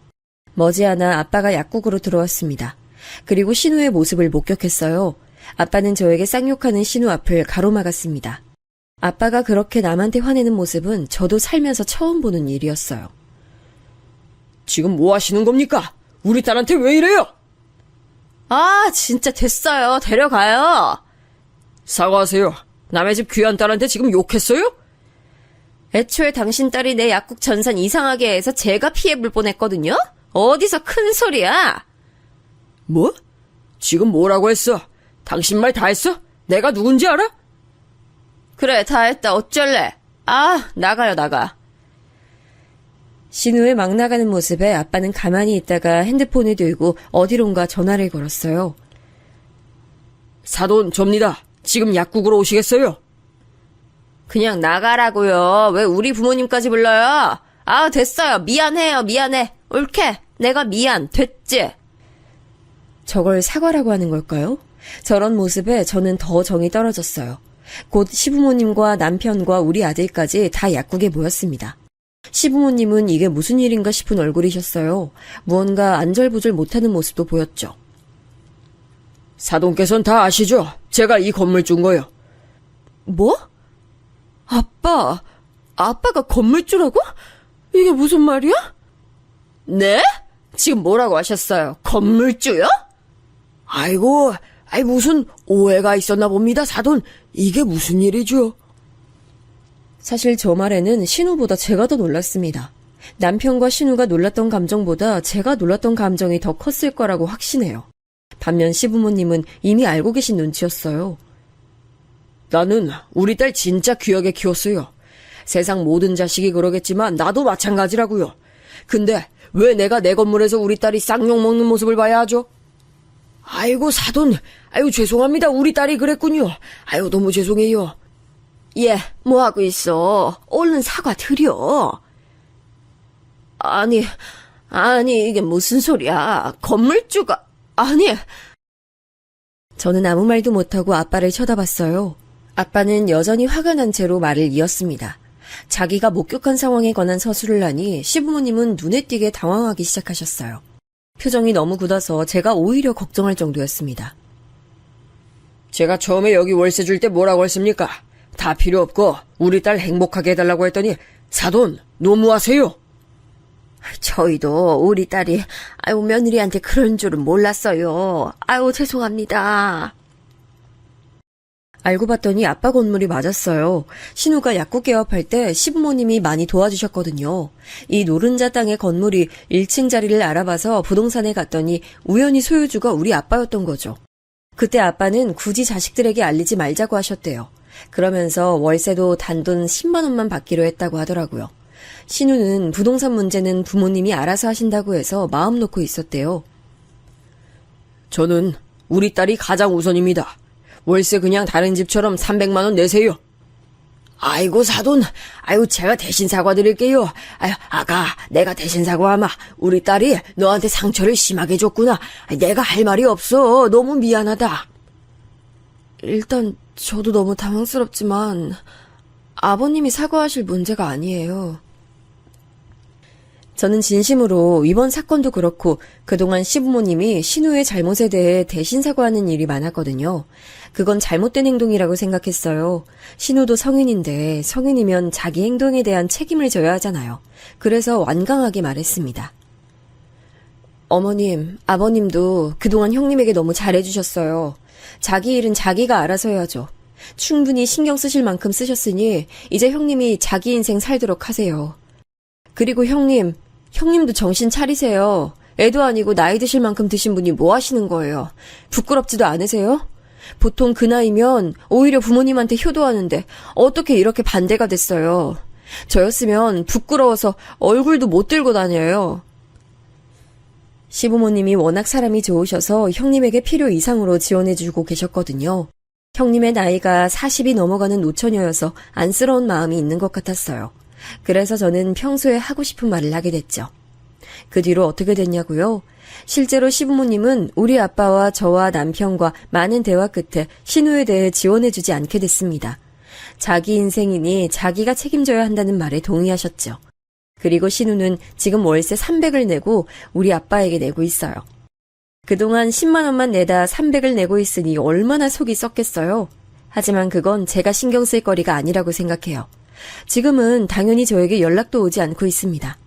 머지않아 아빠가 약국으로 들어왔습니다. 그리고 신우의 모습을 목격했어요. 아빠는 저에게 쌍욕하는 신우 앞을 가로막았습니다. 아빠가 그렇게 남한테 화내는 모습은 저도 살면서 처음 보는 일이었어요. 지금 뭐 하시는 겁니까? 우리 딸한테 왜 이래요? 진짜 됐어요. 데려가요. 사과하세요. 남의 집 귀한 딸한테 지금 욕했어요? 애초에 당신 딸이 내 약국 전산 이상하게 해서 제가 피해볼 뻔했거든요? 어디서 큰 소리야? 뭐? 지금 뭐라고 했어? 당신 말 다 했어? 내가 누군지 알아? 그래, 다 했다. 어쩔래? 나가요, 나가. 신우의 막 나가는 모습에 아빠는 가만히 있다가 핸드폰을 들고 어디론가 전화를 걸었어요. 사돈 접니다. 지금 약국으로 오시겠어요? 그냥 나가라고요. 왜 우리 부모님까지 불러요? 됐어요. 미안해요, 미안해. 옳게. 내가 미안. 됐지? 저걸 사과라고 하는 걸까요? 저런 모습에 저는 더 정이 떨어졌어요. 곧 시부모님과 남편과 우리 아들까지 다 약국에 모였습니다. 시부모님은 이게 무슨 일인가 싶은 얼굴이셨어요. 무언가 안절부절 못하는 모습도 보였죠. 사돈께서는 다 아시죠? 제가 이 건물 준 거요. 뭐? 아빠가 건물주라고? 이게 무슨 말이야? 네? 지금 뭐라고 하셨어요? 건물주요? 아이고, 무슨 오해가 있었나 봅니다, 사돈. 이게 무슨 일이죠? 사실 저 말에는 신우보다 제가 더 놀랐습니다. 남편과 신우가 놀랐던 감정보다 제가 놀랐던 감정이 더 컸을 거라고 확신해요. 반면 시부모님은 이미 알고 계신 눈치였어요. 나는 우리 딸 진짜 귀하게 키웠어요. 세상 모든 자식이 그러겠지만 나도 마찬가지라고요. 근데 왜 내가 내 건물에서 우리 딸이 쌍욕 먹는 모습을 봐야 하죠? 아이고 사돈, 죄송합니다. 우리 딸이 그랬군요. 너무 죄송해요. 얘, 뭐하고 있어? 얼른 사과 드려. 아니, 이게 무슨 소리야? 건물주가, 저는 아무 말도 못하고 아빠를 쳐다봤어요. 아빠는 여전히 화가 난 채로 말을 이었습니다. 자기가 목격한 상황에 관한 서술을 하니 시부모님은 눈에 띄게 당황하기 시작하셨어요. 표정이 너무 굳어서 제가 오히려 걱정할 정도였습니다. 제가 처음에 여기 월세 줄 때 뭐라고 했습니까? 다 필요 없고 우리 딸 행복하게 해달라고 했더니 사돈 너무하세요. 저희도 우리 딸이 며느리한테 그런 줄은 몰랐어요. 죄송합니다. 알고 봤더니 아빠 건물이 맞았어요. 신우가 약국 개업할 때 시부모님이 많이 도와주셨거든요. 이 노른자 땅의 건물이 1층 자리를 알아봐서 부동산에 갔더니 우연히 소유주가 우리 아빠였던 거죠. 그때 아빠는 굳이 자식들에게 알리지 말자고 하셨대요. 그러면서 월세도 단돈 10만 원만 받기로 했다고 하더라고요. 신우는 부동산 문제는 부모님이 알아서 하신다고 해서 마음 놓고 있었대요. 저는 우리 딸이 가장 우선입니다. 월세 그냥 다른 집처럼 300만 원 내세요. 아이고 사돈, 아유 제가 대신 사과드릴게요. 아유 아가, 내가 대신 사과하마. 우리 딸이 너한테 상처를 심하게 줬구나. 내가 할 말이 없어. 너무 미안하다. 일단 저도 너무 당황스럽지만 아버님이 사과하실 문제가 아니에요. 저는 진심으로 이번 사건도 그렇고 그동안 시부모님이 신우의 잘못에 대해 대신 사과하는 일이 많았거든요. 그건 잘못된 행동이라고 생각했어요. 신우도 성인인데 성인이면 자기 행동에 대한 책임을 져야 하잖아요. 그래서 완강하게 말했습니다. 어머님, 아버님도 그동안 형님에게 너무 잘해주셨어요. 자기 일은 자기가 알아서 해야죠. 충분히 신경 쓰실 만큼 쓰셨으니 이제 형님이 자기 인생 살도록 하세요. 그리고 형님도 정신 차리세요. 애도 아니고 나이 드실 만큼 드신 분이 뭐 하시는 거예요? 부끄럽지도 않으세요? 보통 그 나이면 오히려 부모님한테 효도하는데 어떻게 이렇게 반대가 됐어요? 저였으면 부끄러워서 얼굴도 못 들고 다녀요. 시부모님이 워낙 사람이 좋으셔서 형님에게 필요 이상으로 지원해주고 계셨거든요. 형님의 나이가 40이 넘어가는 노처녀여서 안쓰러운 마음이 있는 것 같았어요. 그래서 저는 평소에 하고 싶은 말을 하게 됐죠. 그 뒤로 어떻게 됐냐고요? 실제로 시부모님은 우리 아빠와 저와 남편과 많은 대화 끝에 신우에 대해 지원해주지 않게 됐습니다. 자기 인생이니 자기가 책임져야 한다는 말에 동의하셨죠. 그리고 신우는 지금 월세 300을 내고 우리 아빠에게 내고 있어요. 그동안 10만 원만 내다 300을 내고 있으니 얼마나 속이 썩겠어요. 하지만 그건 제가 신경 쓸 거리가 아니라고 생각해요. 지금은 당연히 저에게 연락도 오지 않고 있습니다.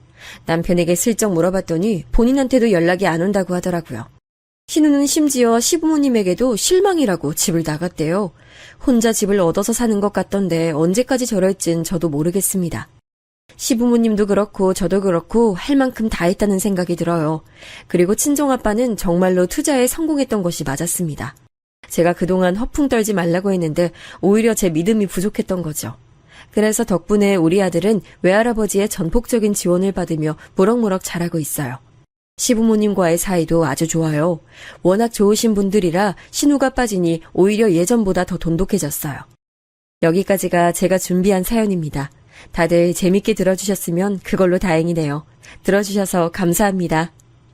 남편에게 슬쩍 물어봤더니 본인한테도 연락이 안 온다고 하더라고요. 신우는 심지어 시부모님에게도 실망이라고 집을 나갔대요. 혼자 집을 얻어서 사는 것 같던데 언제까지 저럴진 저도 모르겠습니다. 시부모님도 그렇고 저도 그렇고 할 만큼 다 했다는 생각이 들어요. 그리고 친정아빠는 정말로 투자에 성공했던 것이 맞았습니다. 제가 그동안 허풍 떨지 말라고 했는데 오히려 제 믿음이 부족했던 거죠. 그래서 덕분에 우리 아들은 외할아버지의 전폭적인 지원을 받으며 무럭무럭 자라고 있어요. 시부모님과의 사이도 아주 좋아요. 워낙 좋으신 분들이라 신우가 빠지니 오히려 예전보다 더 돈독해졌어요. 여기까지가 제가 준비한 사연입니다. 다들 재밌게 들어주셨으면 그걸로 다행이네요. 들어주셔서 감사합니다.